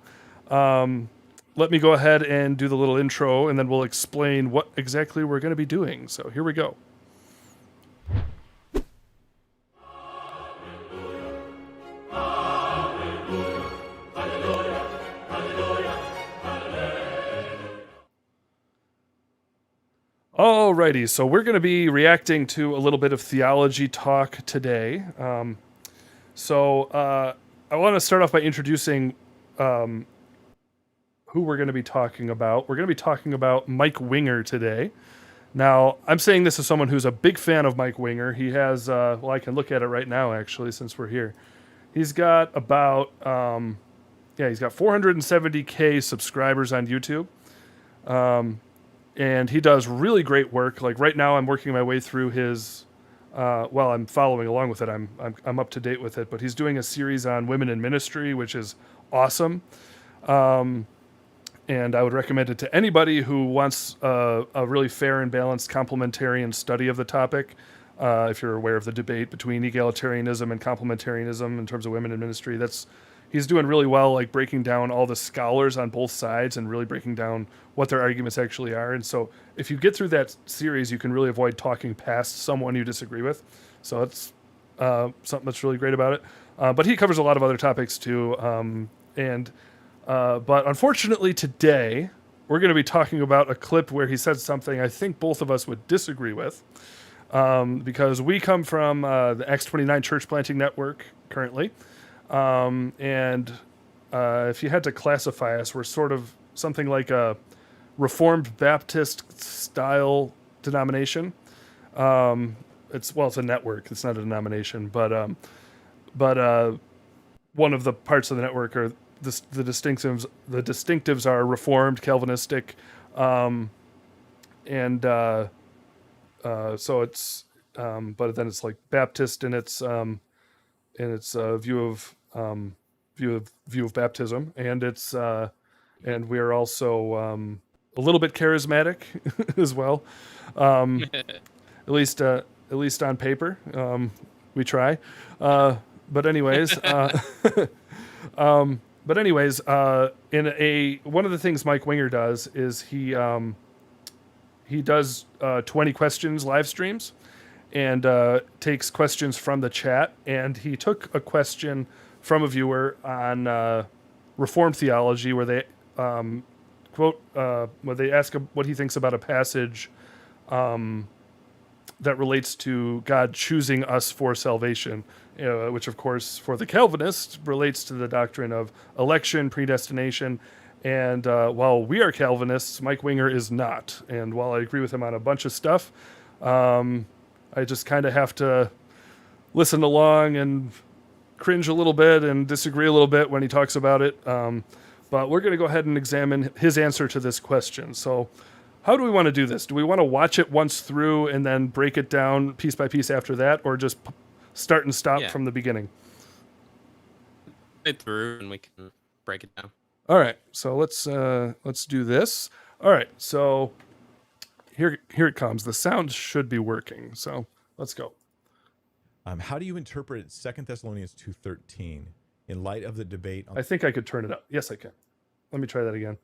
Speaker 1: Let me go ahead and do the little intro, and then we'll explain what exactly we're going to be doing. So here we go. Alrighty, so we're going to be reacting to a little bit of theology talk today. I want to start off by introducing who we're going to be talking about. We're going to be talking about Mike Winger today. Now, I'm saying this as someone who's a big fan of Mike Winger. He has, I can look at it right now, actually, since we're here. He's got about he's got 470K subscribers on YouTube. And he does really great work. Like right now, I'm working my way through his. I'm following along with it. I'm up to date with it. But he's doing a series on women in ministry, which is awesome. And I would recommend it to anybody who wants a really fair and balanced complementarian study of the topic. If you're aware of the debate between egalitarianism and complementarianism in terms of women in ministry, he's doing really well, like breaking down all the scholars on both sides and really breaking down what their arguments actually are. And so if you get through that series, you can really avoid talking past someone you disagree with. So that's something that's really great about it. But he covers a lot of other topics too. But unfortunately today, we're going to be talking about a clip where he said something I think both of us would disagree with. Because we come from the X29 Church Planting Network currently. If you had to classify us, we're sort of something like a Reformed Baptist style denomination. It's a network. It's not a denomination, but one of the parts of the network are the distinctives. The distinctives are Reformed, Calvinistic, so it's but then it's like Baptist in its view of baptism, and it's and we are also a little bit charismatic as well, at least on paper. We try, but anyways, in one of the things Mike Winger does is he does 20 questions live streams and takes questions from the chat. And he took a question from a viewer on Reformed theology where they where they ask him what he thinks about a passage that relates to God choosing us for salvation, which of course for the Calvinists relates to the doctrine of election, predestination. And while we are Calvinists, Mike Winger is not. And while I agree with him on a bunch of stuff, I just kind of have to listen along and cringe a little bit and disagree a little bit when he talks about it. But we're going to go ahead and examine his answer to this question. So how do we want to do this? Do we want to watch it once through and then break it down piece by piece after that, or just start and stop from the beginning?
Speaker 2: It through and we can break it down.
Speaker 1: All right, so let's do this. All right, so here it comes. The sound should be working, so let's go.
Speaker 3: How do you interpret 2 Thessalonians 2:13 in light of the debate?
Speaker 1: I think I could turn it up. Yes, I can. Let me try that again.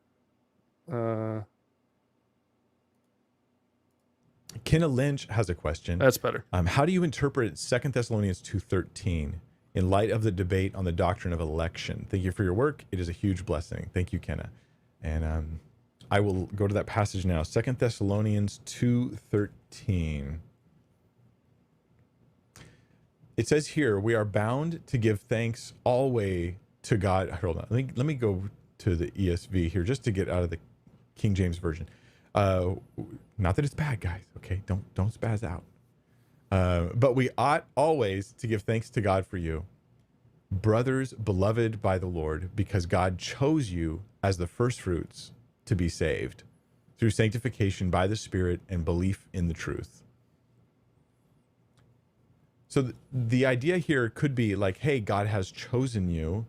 Speaker 3: Kenna Lynch has a question.
Speaker 1: That's better.
Speaker 3: How do you interpret 2 Thessalonians 2:13 in light of the debate on the doctrine of election? Thank you for your work. It is a huge blessing. Thank you, Kenna. And I will go to that passage now. 2 Thessalonians 2:13. It says here, we are bound to give thanks always to God. Hold on. Let me go to the ESV here just to get out of the King James Version. Not that it's bad, guys. Okay, don't spaz out. But we ought always to give thanks to God for you, brothers beloved by the Lord, because God chose you as the firstfruits to be saved through sanctification by the Spirit and belief in the truth. So the idea here could be like, hey, God has chosen you.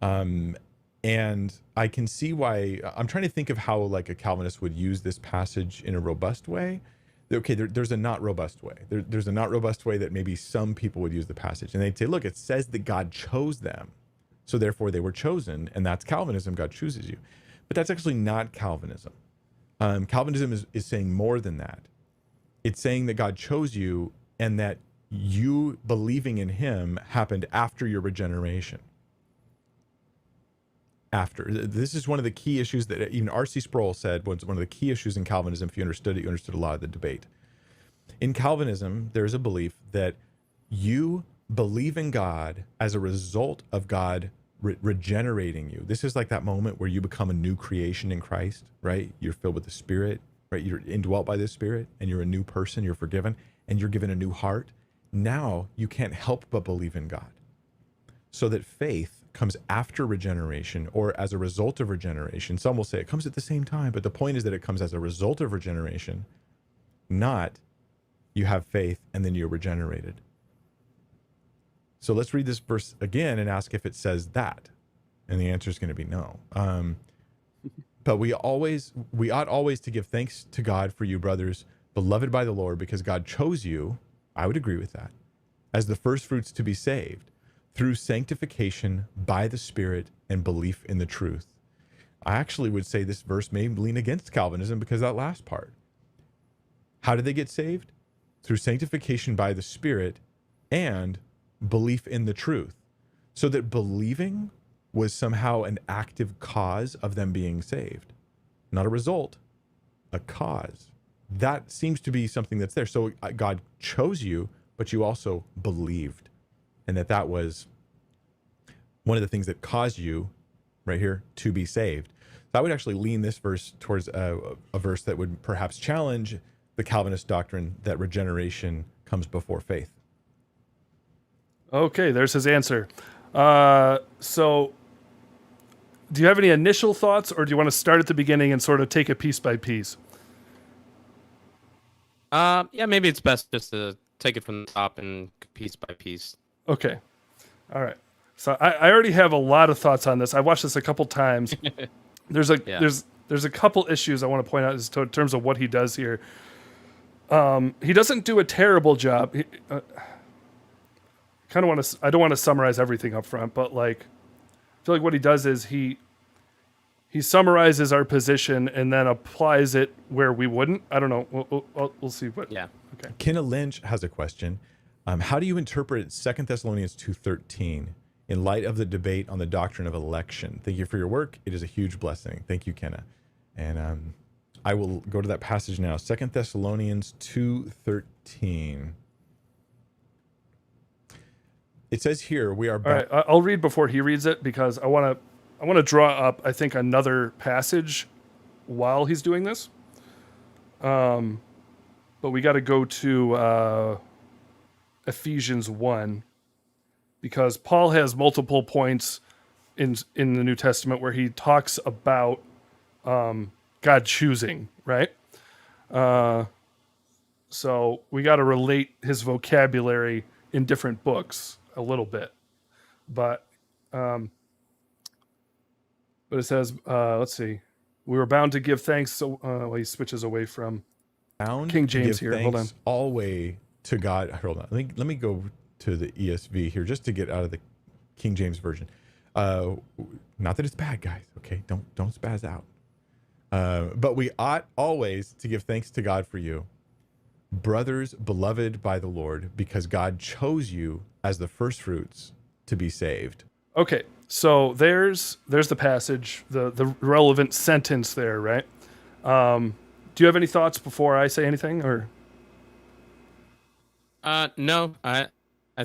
Speaker 3: And I can see why. I'm trying to think of how like a Calvinist would use this passage in a robust way. Okay, there's a not robust way. There's a not robust way that maybe some people would use the passage. And they'd say, look, it says that God chose them. So therefore they were chosen. And that's Calvinism. God chooses you. But that's actually not Calvinism. Calvinism is saying more than that. It's saying that God chose you and that you believing in him happened after your regeneration. After. This is one of the key issues that even R.C. Sproul said was one of the key issues in Calvinism. If you understood it, you understood a lot of the debate. In Calvinism, there's a belief that you believe in God as a result of God regenerating you. This is like that moment where you become a new creation in Christ, right? You're filled with the Spirit, right? You're indwelt by the Spirit, and you're a new person, you're forgiven, and you're given a new heart. Now you can't help but believe in God. so that faith comes after regeneration or as a result of regeneration. Some will say it comes at the same time, but the point is that it comes as a result of regeneration, not you have faith and then you're regenerated. So let's read this verse again and ask if it says that. And the answer is going to be no. But we ought always to give thanks to God for you, brothers, beloved by the Lord, because God chose you, I would agree with that, as the first fruits to be saved through sanctification by the Spirit and belief in the truth. I actually would say this verse may lean against Calvinism because of that last part. How did they get saved? Through sanctification by the Spirit and belief in the truth. So that believing was somehow an active cause of them being saved. Not a result, a cause. That seems to be something that's there. So God chose you, but you also believed. And that was one of the things that caused you, right here, to be saved. So I would actually lean this verse towards a verse that would perhaps challenge the Calvinist doctrine that regeneration comes before faith.
Speaker 1: Okay, there's his answer. So do you have any initial thoughts, or do you want to start at the beginning and sort of take it piece by piece?
Speaker 2: Yeah, maybe it's best just to take it from the top and piece by piece.
Speaker 1: Okay. All right. So I already have a lot of thoughts on this. I watched this a couple times. There's a couple issues I want to point out in terms of what he does here. He doesn't do a terrible job. I don't want to summarize everything up front, but like, I feel like what he does is he summarizes our position and then applies it where we wouldn't. I don't know. We'll see what.
Speaker 2: Yeah.
Speaker 1: Okay.
Speaker 3: Kenna Lynch has a question. How do you interpret 2 Thessalonians 2:13 in light of the debate on the doctrine of election? Thank you for your work. It is a huge blessing. Thank you, Kenna. And I will go to that passage now. 2 Thessalonians 2:13. It says here, we are back.
Speaker 1: All right, I'll read before he reads it because I want to draw up, I think, another passage while he's doing this. But we got to go to Ephesians 1 because Paul has multiple points in the New Testament where he talks about God choosing, right? So we got to relate his vocabulary in different books a little bit, but it says, let's see, we were bound to give thanks. So he switches away from King James here. Hold on.
Speaker 3: Always to God. Hold on. Let me go to the ESV here just to get out of the King James version. Not that it's bad, guys. Okay, don't spaz out. But we ought always to give thanks to God for you, brothers beloved by the Lord, because God chose you as the first fruits to be saved.
Speaker 1: Okay, so there's the passage, the relevant sentence there, right? Do you have any thoughts before I say anything, or?
Speaker 2: No, I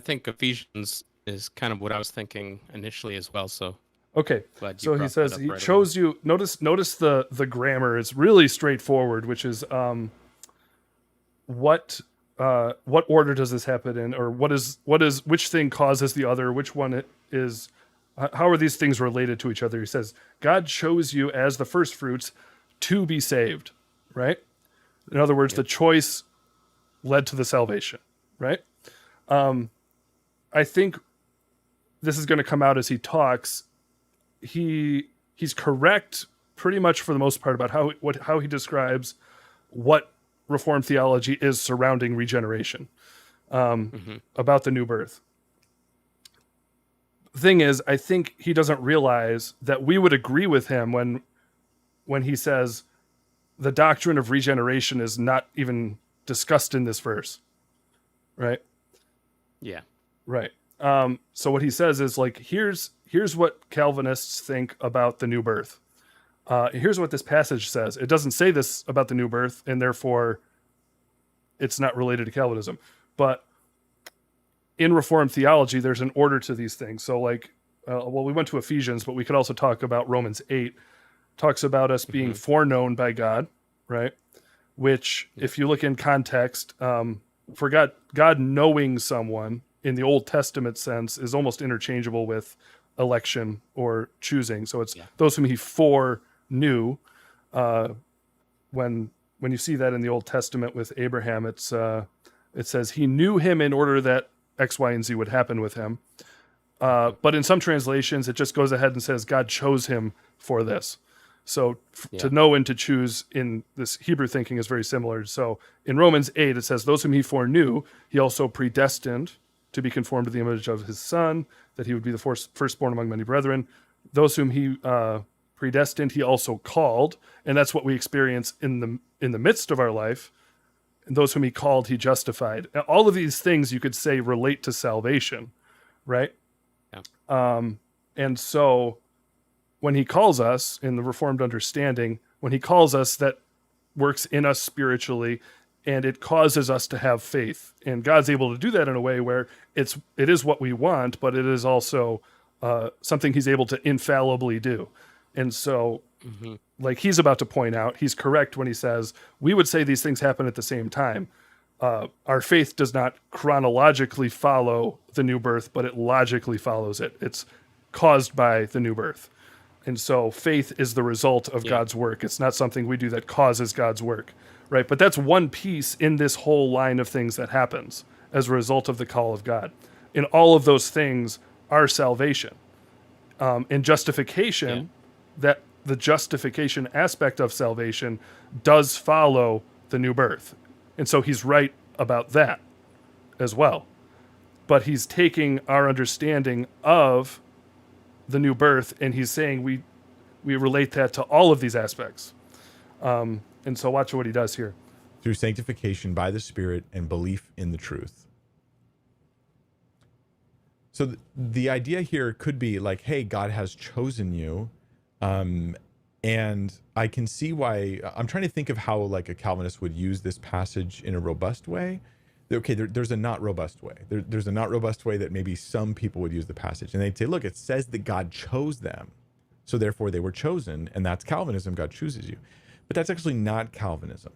Speaker 2: think Ephesians is kind of what I was thinking initially as well. So
Speaker 1: okay, so he says he
Speaker 2: right
Speaker 1: chose you. Notice the grammar is really straightforward, which is what order does this happen in, or which thing causes the other, which one is, how are these things related to each other? He says God chose you as the first fruits to be saved, right? In other words, the choice led to the salvation, right? I think this is going to come out as he talks. He's correct pretty much for the most part about how he describes what Reformed theology is surrounding regeneration, about the new birth. The thing is, I think he doesn't realize that we would agree with him when he says the doctrine of regeneration is not even discussed in this verse, right?
Speaker 2: Yeah.
Speaker 1: Right. So what he says is like, here's what Calvinists think about the new birth. Here's what this passage says. It doesn't say this about the new birth, and therefore it's not related to Calvinism. But in Reformed theology, there's an order to these things. So like, we went to Ephesians, but we could also talk about Romans 8. Talks about us being foreknown by God, right? Which, if you look in context, for God knowing someone, in the Old Testament sense is almost interchangeable with election or choosing. So it's
Speaker 2: Yeah.
Speaker 1: those whom he foreknew. When you see that in the Old Testament with Abraham, it says he knew him in order that X, Y, and Z would happen with him. But in some translations, it just goes ahead and says God chose him for this. So to know and to choose in this Hebrew thinking is very similar. So in Romans 8, it says, those whom he foreknew, he also predestined to be conformed to the image of his son, that he would be the firstborn among many brethren. Those whom he predestined, he also called. And that's what we experience in the midst of our life. And those whom he called, he justified. All of these things you could say relate to salvation, right?
Speaker 2: Yeah.
Speaker 1: And so when he calls us in the Reformed understanding, when he calls us, that works in us spiritually, and it causes us to have faith. And God's able to do that in a way where it is what we want, but it is also something he's able to infallibly do. And so, like he's about to point out, he's correct when he says, we would say these things happen at the same time. Our faith does not chronologically follow the new birth, but it logically follows it. It's caused by the new birth. And so faith is the result of God's work. It's not something we do that causes God's work, right? But that's one piece in this whole line of things that happens as a result of the call of God. And all of those things are salvation. And justification, that the justification aspect of salvation does follow the new birth. And so he's right about that as well. But he's taking our understanding of the new birth and he's saying we relate that to all of these aspects. And so watch what he does here.
Speaker 3: Through sanctification by the Spirit and belief in the truth. So the idea here could be like, hey, God has chosen you. And I can see why. I'm trying to think of how like a Calvinist would use this passage in a robust way. Okay, there's a not robust way. There's a not robust way that maybe some people would use the passage. And they'd say, look, it says that God chose them. So therefore they were chosen. And that's Calvinism. God chooses you. But that's actually not Calvinism.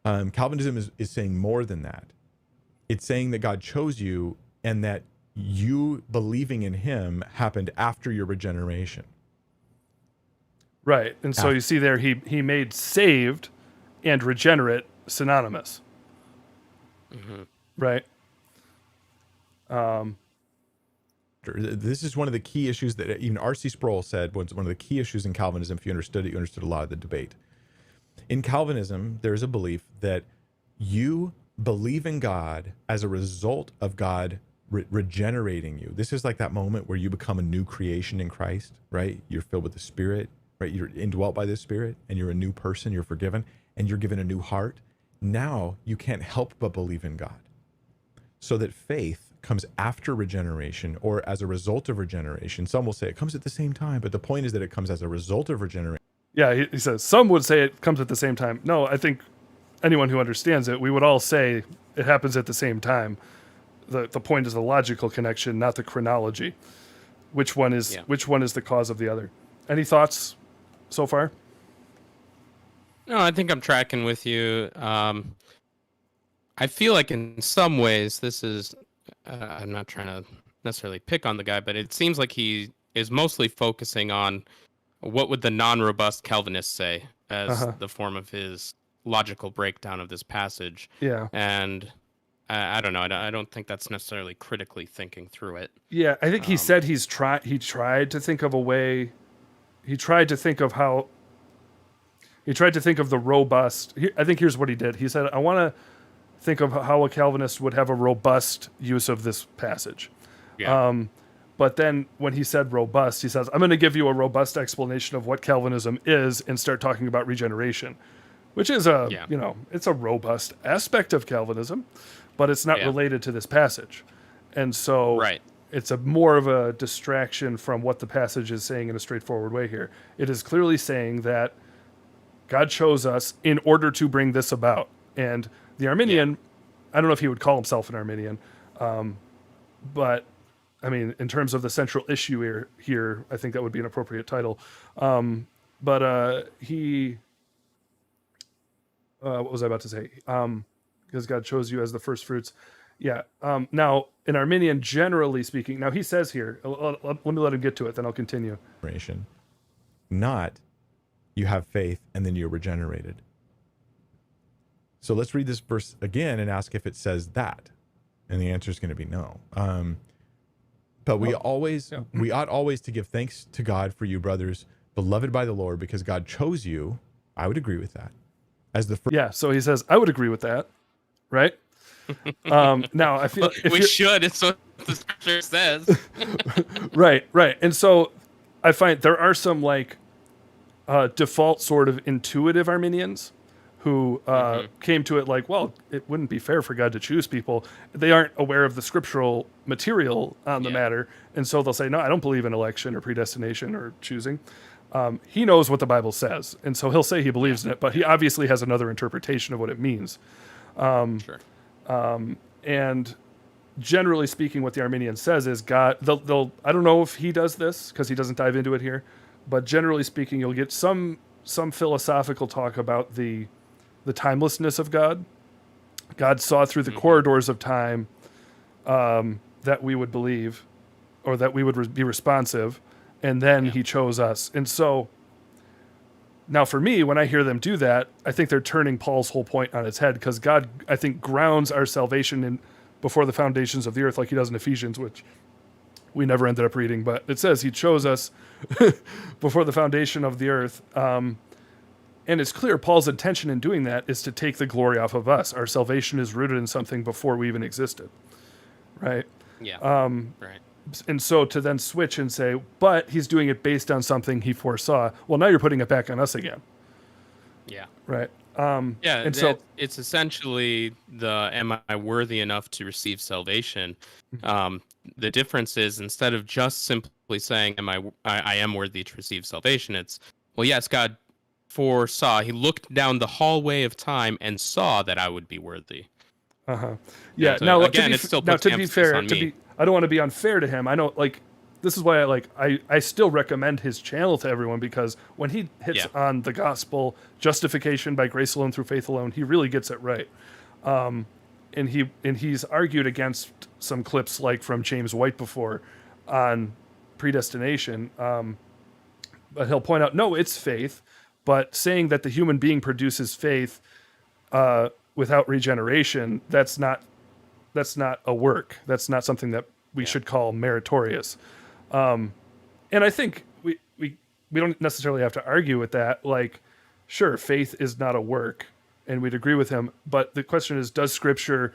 Speaker 3: Calvinism is saying more than that. It's saying that God chose you and that you believing in him happened after your regeneration.
Speaker 1: Right. And so you see there, he made saved and regenerate synonymous. Right.
Speaker 3: This is one of the key issues that even R.C. Sproul said was one of the key issues in Calvinism. If you understood it, you understood a lot of the debate. In Calvinism, there's a belief that you believe in God as a result of God regenerating you. This is like that moment where you become a new creation in Christ, right? You're filled with the Spirit, right? You're indwelt by the Spirit, and you're a new person, you're forgiven, and you're given a new heart. Now you can't help but believe in God. So that faith comes after regeneration or as a result of regeneration. Some will say it comes at the same time, but the point is that it comes as a result of regeneration.
Speaker 1: Yeah, he says, some would say it comes at the same time. No, I think anyone who understands it, we would all say it happens at the same time. The point is the logical connection, not the chronology. Which one is the cause of the other? Any thoughts so far?
Speaker 2: No, I think I'm tracking with you. I feel like in some ways this is, I'm not trying to necessarily pick on the guy, but it seems like he is mostly focusing on what would the non-robust Calvinist say as the form of his logical breakdown of this passage.
Speaker 1: Yeah.
Speaker 2: And I don't know. I don't think that's necessarily critically thinking through it.
Speaker 1: Yeah, I think he said he tried to think of a way. He tried to think of how. He tried to think of the robust. I think here's what he did. He said, I want to think of how a Calvinist would have a robust use of this passage.
Speaker 2: Yeah.
Speaker 1: But then when he said robust, he says, I'm going to give you a robust explanation of what Calvinism is and start talking about regeneration, which is it's a robust aspect of Calvinism, but it's not related to this passage. And so it's more of a distraction from what the passage is saying in a straightforward way here. It is clearly saying that God chose us in order to bring this about. And the Arminian, I don't know if he would call himself an Arminian, but I mean, in terms of the central issue here, I think that would be an appropriate title. What was I about to say? Because God chose you as the first fruits. Yeah. Now, an Arminian, generally speaking, now he says here, let me let him get to it, then I'll continue.
Speaker 3: Not you have faith and then you're regenerated. So let's read this verse again and ask if it says that. And the answer is going to be no. But we ought always to give thanks to God for you, brothers, beloved by the Lord, because God chose you. I would agree with that. As the first.
Speaker 1: Yeah. So he says, I would agree with that. Right. Now I feel
Speaker 2: we should. It's what the scripture says.
Speaker 1: Right. And so I find there are some like default sort of intuitive Arminians who came to it like, well, it wouldn't be fair for God to choose people. They aren't aware of the scriptural material on the matter. And so they'll say, no, I don't believe in election or predestination or choosing. He knows what the Bible says. And so he'll say he believes in it, but he obviously has another interpretation of what it means.
Speaker 2: Sure.
Speaker 1: And generally speaking, what the Arminian says is God, they'll I don't know if he does this because he doesn't dive into it here, but generally speaking, you'll get some philosophical talk about the timelessness of God. God saw through the corridors of time that we would believe, or that we would be responsive, and then he chose us. And so now for me, when I hear them do that, I think they're turning Paul's whole point on its head, because God, I think, grounds our salvation in before the foundations of the earth, like he does in Ephesians, which we never ended up reading, but it says he chose us before the foundation of the earth. And it's clear Paul's intention in doing that is to take the glory off of us. Our salvation is rooted in something before we even existed, right?
Speaker 2: Yeah. Right.
Speaker 1: And so to then switch and say, but he's doing it based on something he foresaw. Well, now you're putting it back on us again.
Speaker 2: Yeah.
Speaker 1: Right.
Speaker 2: And so it's essentially am I worthy enough to receive salvation? The difference is, instead of just simply saying, I am worthy to receive salvation, it's, well, yes, God foresaw. He looked down the hallway of time and saw that I would be worthy.
Speaker 1: Yeah.
Speaker 2: So,
Speaker 1: now,
Speaker 2: again, it still puts
Speaker 1: to be fair,
Speaker 2: on me.
Speaker 1: I don't want to be unfair to him. I know, like, this is why I still recommend his channel to everyone, because when he hits on the gospel, justification by grace alone through faith alone, he really gets it right. And he's argued against some clips like from James White before on predestination. But he'll point out, no, it's faith, but saying that the human being produces faith without regeneration, that's not a work. That's not something that we should call meritorious. And I think we don't necessarily have to argue with that. Like, sure, faith is not a work, and we'd agree with him. But the question is, does Scripture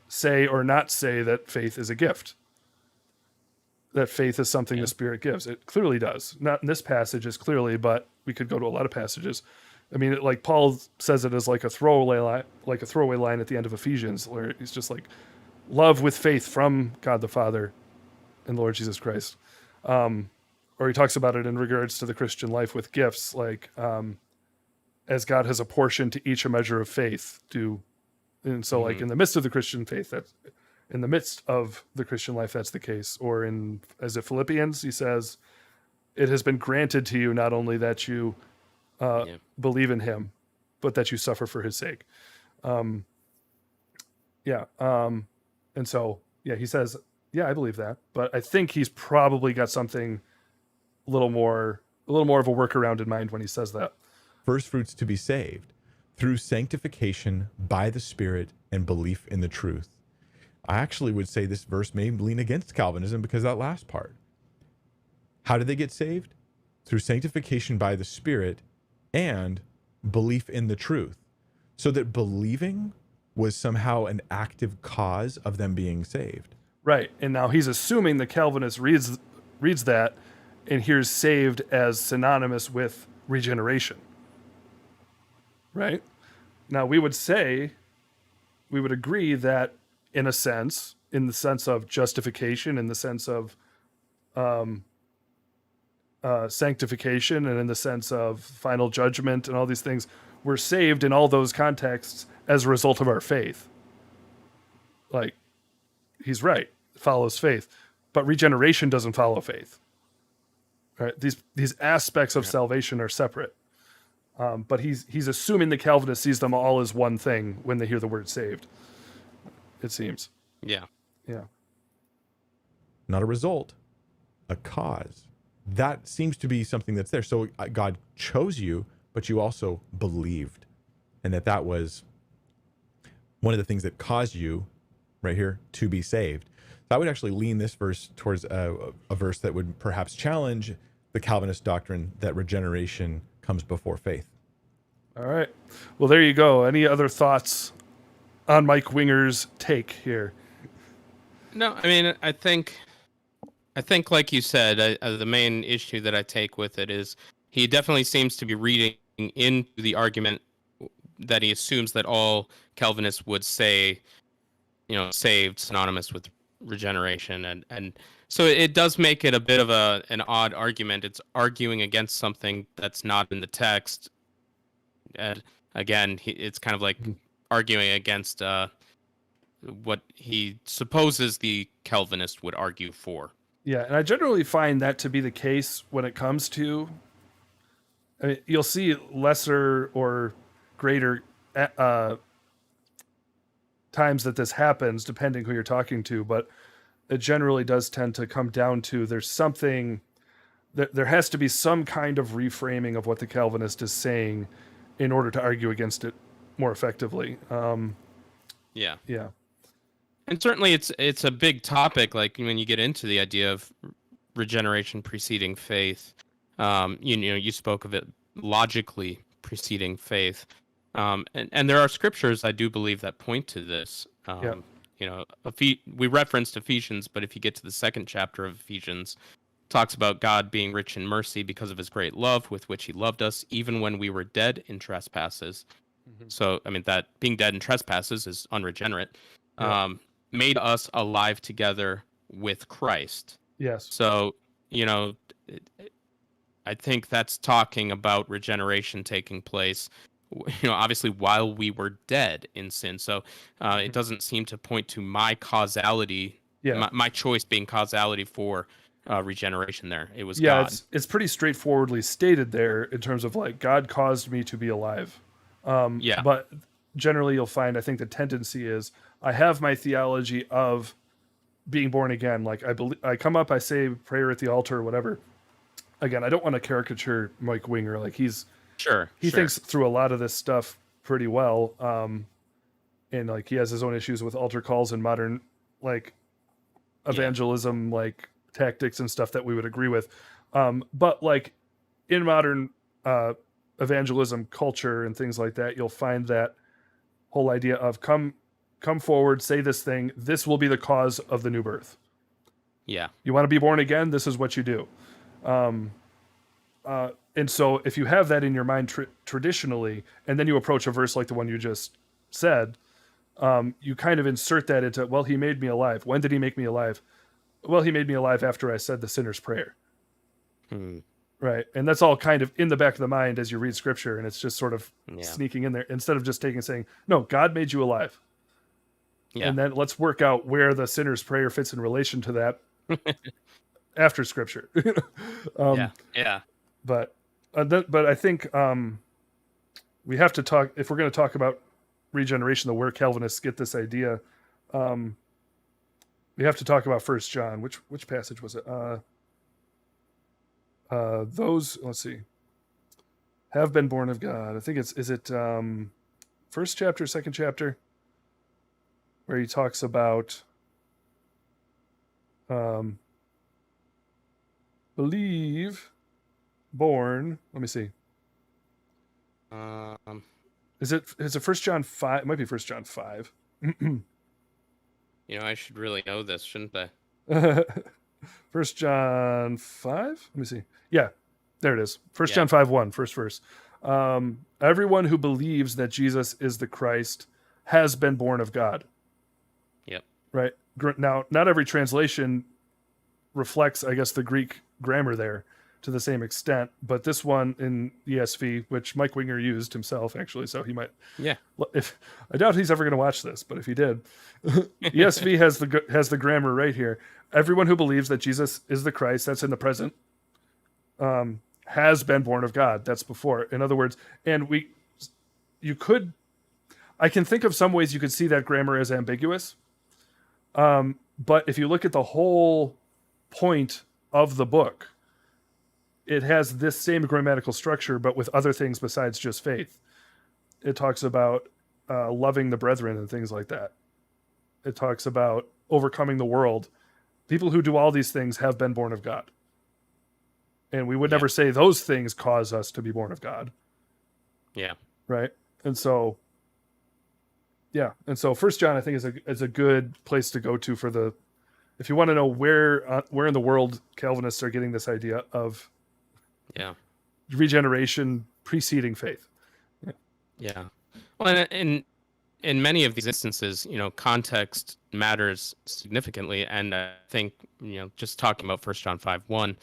Speaker 1: say or not say that faith is a gift? That faith is something the Spirit gives. It clearly does. Not in this passage as clearly, but we could go to a lot of passages. I mean, like Paul says it as like a throwaway line at the end of Ephesians, where he's just like, love with faith from God the Father and Lord Jesus Christ. Or he talks about it in regards to the Christian life with gifts, like as God has apportioned to each a measure of faith. And so like in the midst of the Christian faith, that's in the midst of the Christian life, that's the case. Or as in Philippians, he says, it has been granted to you not only that you believe in him, but that you suffer for his sake. And so, he says, I believe that, but I think he's probably got something a little more of a workaround in mind when he says that.
Speaker 3: First fruits to be saved through sanctification by the Spirit and belief in the truth. I actually would say this verse may lean against Calvinism because of that last part. How did they get saved? Through sanctification by the Spirit and belief in the truth. So that believing was somehow an active cause of them being saved.
Speaker 1: Right. And now he's assuming the Calvinist reads that and hears saved as synonymous with regeneration. Right? Now we would agree that in the sense of justification, in the sense of sanctification, and in the sense of final judgment and all these things, we're saved in all those contexts as a result of our faith. Like, he's right, it follows faith, but regeneration doesn't follow faith. Right? These aspects of salvation are separate. But he's assuming the Calvinist sees them all as one thing when they hear the word saved. it seems.
Speaker 2: Yeah.
Speaker 1: Yeah.
Speaker 3: Not a result, a cause. That seems to be something that's there. So God chose you, but you also believed, and that was one of the things that caused you, right here, to be saved. So I would actually lean this verse towards a verse that would perhaps challenge the Calvinist doctrine that regeneration comes before faith.
Speaker 1: All right. Well, there you go. Any other thoughts on Mike Winger's take here?
Speaker 2: No, I mean, I think, like you said, the main issue that I take with it is he definitely seems to be reading into the argument that he assumes that all Calvinists would say, saved synonymous with regeneration, and so it does make it a bit of an odd argument. It's arguing against something that's not in the text, and again, it's kind of like arguing against what he supposes the Calvinist would argue for.
Speaker 1: Yeah, and I generally find that to be the case when it comes to, I mean, you'll see lesser or greater times that this happens, depending who you're talking to, but it generally does tend to come down to there's something, there has to be some kind of reframing of what the Calvinist is saying in order to argue against it more effectively.
Speaker 2: Yeah.
Speaker 1: Yeah.
Speaker 2: And certainly it's a big topic, like when you get into the idea of regeneration preceding faith. You spoke of it logically preceding faith. And there are scriptures, I do believe, that point to this. We referenced Ephesians, but if you get to the second chapter of Ephesians, it talks about God being rich in mercy because of his great love with which he loved us, even when we were dead in trespasses. Mm-hmm. So, I mean, that being dead in trespasses is unregenerate. Yeah. Made us alive together with Christ.
Speaker 1: Yes.
Speaker 2: So, I think that's talking about regeneration taking place, obviously while we were dead in sin. So it doesn't seem to point to my causality, my choice being causality for regeneration there. It was God.
Speaker 1: It's pretty straightforwardly stated there in terms of like, God caused me to be alive. But generally you'll find, I think the tendency is, I have my theology of being born again. Like I come up, I say prayer at the altar or whatever. Again, I don't want to caricature Mike Winger. Like he thinks through a lot of this stuff pretty well. And like he has his own issues with altar calls and modern like evangelism, like tactics and stuff that we would agree with. But like in modern evangelism culture and things like that, you'll find that whole idea of come forward, say this thing. This will be the cause of the new birth.
Speaker 2: Yeah.
Speaker 1: You want to be born again? This is what you do. And so if you have that in your mind traditionally, and then you approach a verse like the one you just said, you kind of insert that into, well, he made me alive. When did he make me alive? Well, he made me alive after I said the sinner's prayer. Right. And that's all kind of in the back of the mind as you read scripture, and it's just sort of sneaking in there instead of just saying, no, God made you alive. Yeah. And then let's work out where the sinner's prayer fits in relation to that after scripture. But I think we have to talk, if we're going to talk about regeneration, where Calvinists get this idea, we have to talk about 1 John. Which passage was it? Those, let's see, have been born of God. I think is it first chapter, second chapter, where he talks about believe, born. Let me see. Is it 1 John 5? It might be 1 John 5.
Speaker 2: I should really know this, shouldn't I?
Speaker 1: 1 John 5? Let me see. Yeah, there it is. 1 John 5:1, first verse. Everyone who believes that Jesus is the Christ has been born of God.
Speaker 2: Yep.
Speaker 1: Right. Now, not every translation reflects, I guess, the Greek grammar there to the same extent, but this one in ESV, which Mike Winger used himself, actually, so he might.
Speaker 2: Yeah.
Speaker 1: If I doubt he's ever going to watch this, but if he did, ESV has the grammar right here. Everyone who believes that Jesus is the Christ, that's in the present, has been born of God. That's before. In other words, I can think of some ways you could see that grammar as ambiguous. But if you look at the whole point of the book, it has this same grammatical structure, but with other things besides just faith. It talks about loving the brethren and things like that. It talks about overcoming the world. People who do all these things have been born of God. And we would never say those things cause us to be born of God.
Speaker 2: Yeah.
Speaker 1: Right. And so, First John, I think, is a good place to go to for the, if you want to know where in the world Calvinists are getting this idea of regeneration preceding faith.
Speaker 2: Yeah. Well, and in many of these instances, context matters significantly, and I think just talking about 1 John 5:1,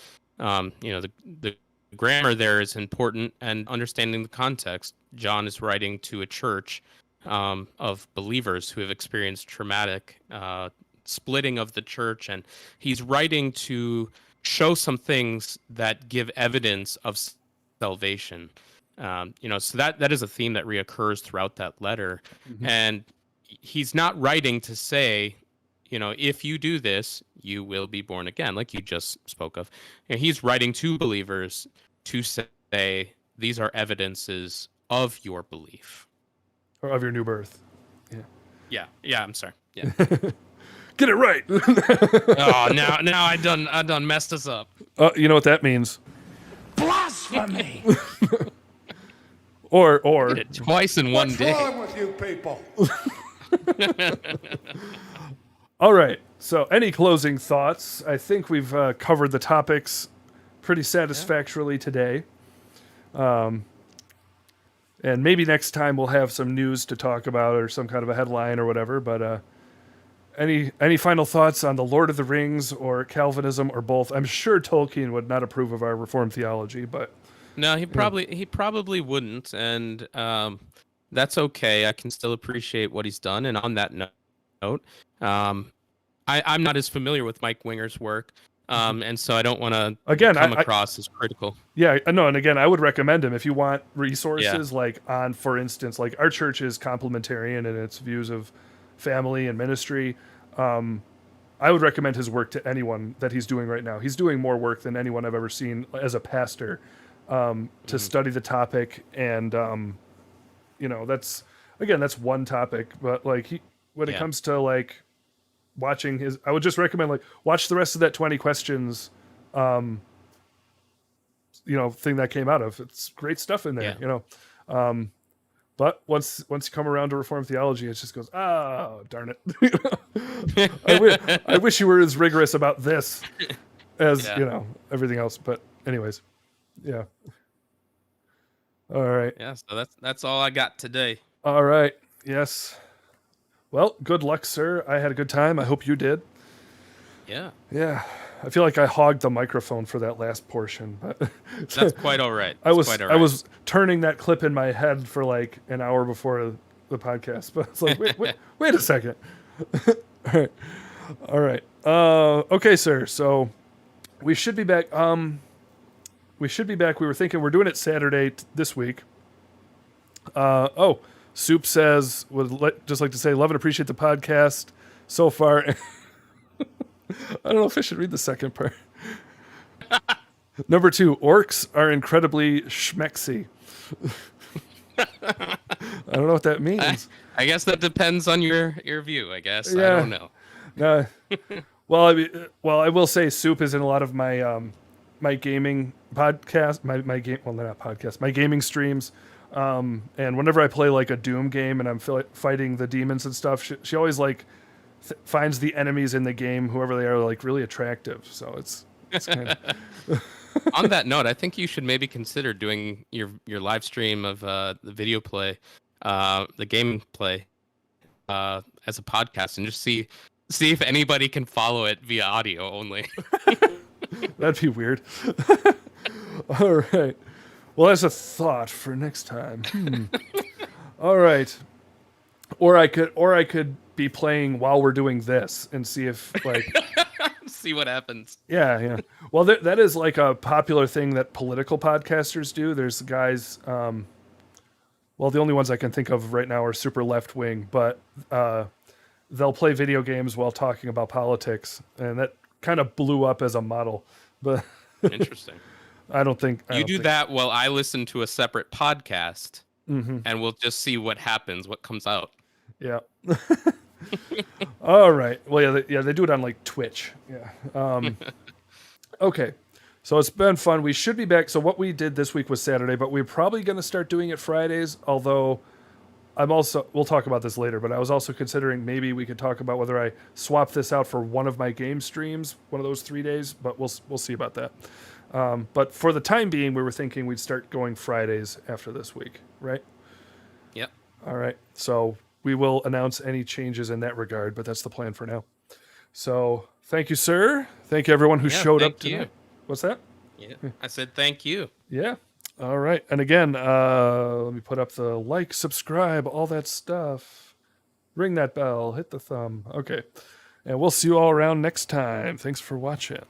Speaker 2: the grammar there is important, and understanding the context. John is writing to a church of believers who have experienced traumatic splitting of the church, and he's writing to show some things that give evidence of salvation. So that is a theme that reoccurs throughout that letter. Mm-hmm. And he's not writing to say, if you do this, you will be born again, like you just spoke of. He's writing to believers to say, these are evidences of your belief.
Speaker 1: Or of your new birth.
Speaker 2: Yeah, I'm sorry. Yeah.
Speaker 1: Get it right.
Speaker 2: Oh, now I done messed us up.
Speaker 1: You know what that means?
Speaker 4: Blasphemy.
Speaker 1: Or
Speaker 2: did it twice in one day.
Speaker 4: What's wrong with you people?
Speaker 1: All right. So, any closing thoughts? I think we've covered the topics pretty satisfactorily today. And maybe next time we'll have some news to talk about, or some kind of a headline or whatever. But any final thoughts on the Lord of the Rings or Calvinism or both? I'm sure Tolkien would not approve of our Reformed theology, but
Speaker 2: no, he probably wouldn't, and that's okay. I can still appreciate what he's done. And on that note, I'm not as familiar with Mike Winger's work, and so I don't want to come across as critical.
Speaker 1: Yeah, no, and again, I would recommend him if you want resources for instance, like our church is complementarian in its views of family and ministry. I would recommend his work to anyone that he's doing right now. He's doing more work than anyone I've ever seen as a pastor to study the topic. And, that's one topic. But when it comes to watching I would just recommend watch the rest of that 20 questions, thing that came out of. It's great stuff in there, But once you come around to Reformed theology, it just goes, oh, darn it. I wish you were as rigorous about this as, everything else. But anyways, yeah. All right.
Speaker 2: Yeah, so that's all I got today.
Speaker 1: All right. Yes. Well, good luck, sir. I had a good time. I hope you did.
Speaker 2: Yeah.
Speaker 1: Yeah. I feel like I hogged the microphone for that last portion, but
Speaker 2: that's quite all right.
Speaker 1: I was turning that clip in my head for an hour before the podcast, but it's like, wait a second. All right. Okay, sir. So we should be back. We were thinking we're doing it Saturday this week. Soup says, just like to say, love and appreciate the podcast so far. I don't know if I should read the second part. Number 2, orcs are incredibly schmexy. I don't know what that means.
Speaker 2: I guess that depends on your view, I guess. Yeah. I don't know.
Speaker 1: Well, I will say Soup is in a lot of my my gaming podcast, my gaming streams. And whenever I play a Doom game and I'm fighting the demons and stuff, she always finds the enemies in the game, whoever they are, really attractive. So it's kind of.
Speaker 2: On that note, I think you should maybe consider doing your live stream of the video play, the game play, as a podcast, and just see if anybody can follow it via audio only.
Speaker 1: That'd be weird. All right. Well, that's a thought for next time. All right. Or I could be playing while we're doing this and see if
Speaker 2: see what happens.
Speaker 1: Yeah. Well, that is a popular thing that political podcasters do. There's guys. The only ones I can think of right now are super left wing, but they'll play video games while talking about politics, and that kind of blew up as a model. But
Speaker 2: Interesting.
Speaker 1: I don't think
Speaker 2: You do that while I listen to a separate podcast,
Speaker 1: Mm-hmm.
Speaker 2: and we'll just see what happens, what comes out.
Speaker 1: Yeah. All right. Well, yeah, they do it on like Twitch. Yeah. Okay. So it's been fun. We should be back. So what we did this week was Saturday, but we're probably going to start doing it Fridays. Although we'll talk about this later, but I was also considering maybe we could talk about whether I swap this out for one of my game streams, one of those 3 days, but we'll see about that. But for the time being, we were thinking we'd start going Fridays after this week, right?
Speaker 2: Yep.
Speaker 1: All right. So we will announce any changes in that regard, but that's the plan for now. So thank you, sir. Thank you, everyone who showed up tonight.
Speaker 2: You.
Speaker 1: What's that?
Speaker 2: Yeah. I said thank you.
Speaker 1: Yeah. All right. And again, let me put up the like, subscribe, all that stuff. Ring that bell, hit the thumb. Okay. And we'll see you all around next time. Thanks for watching.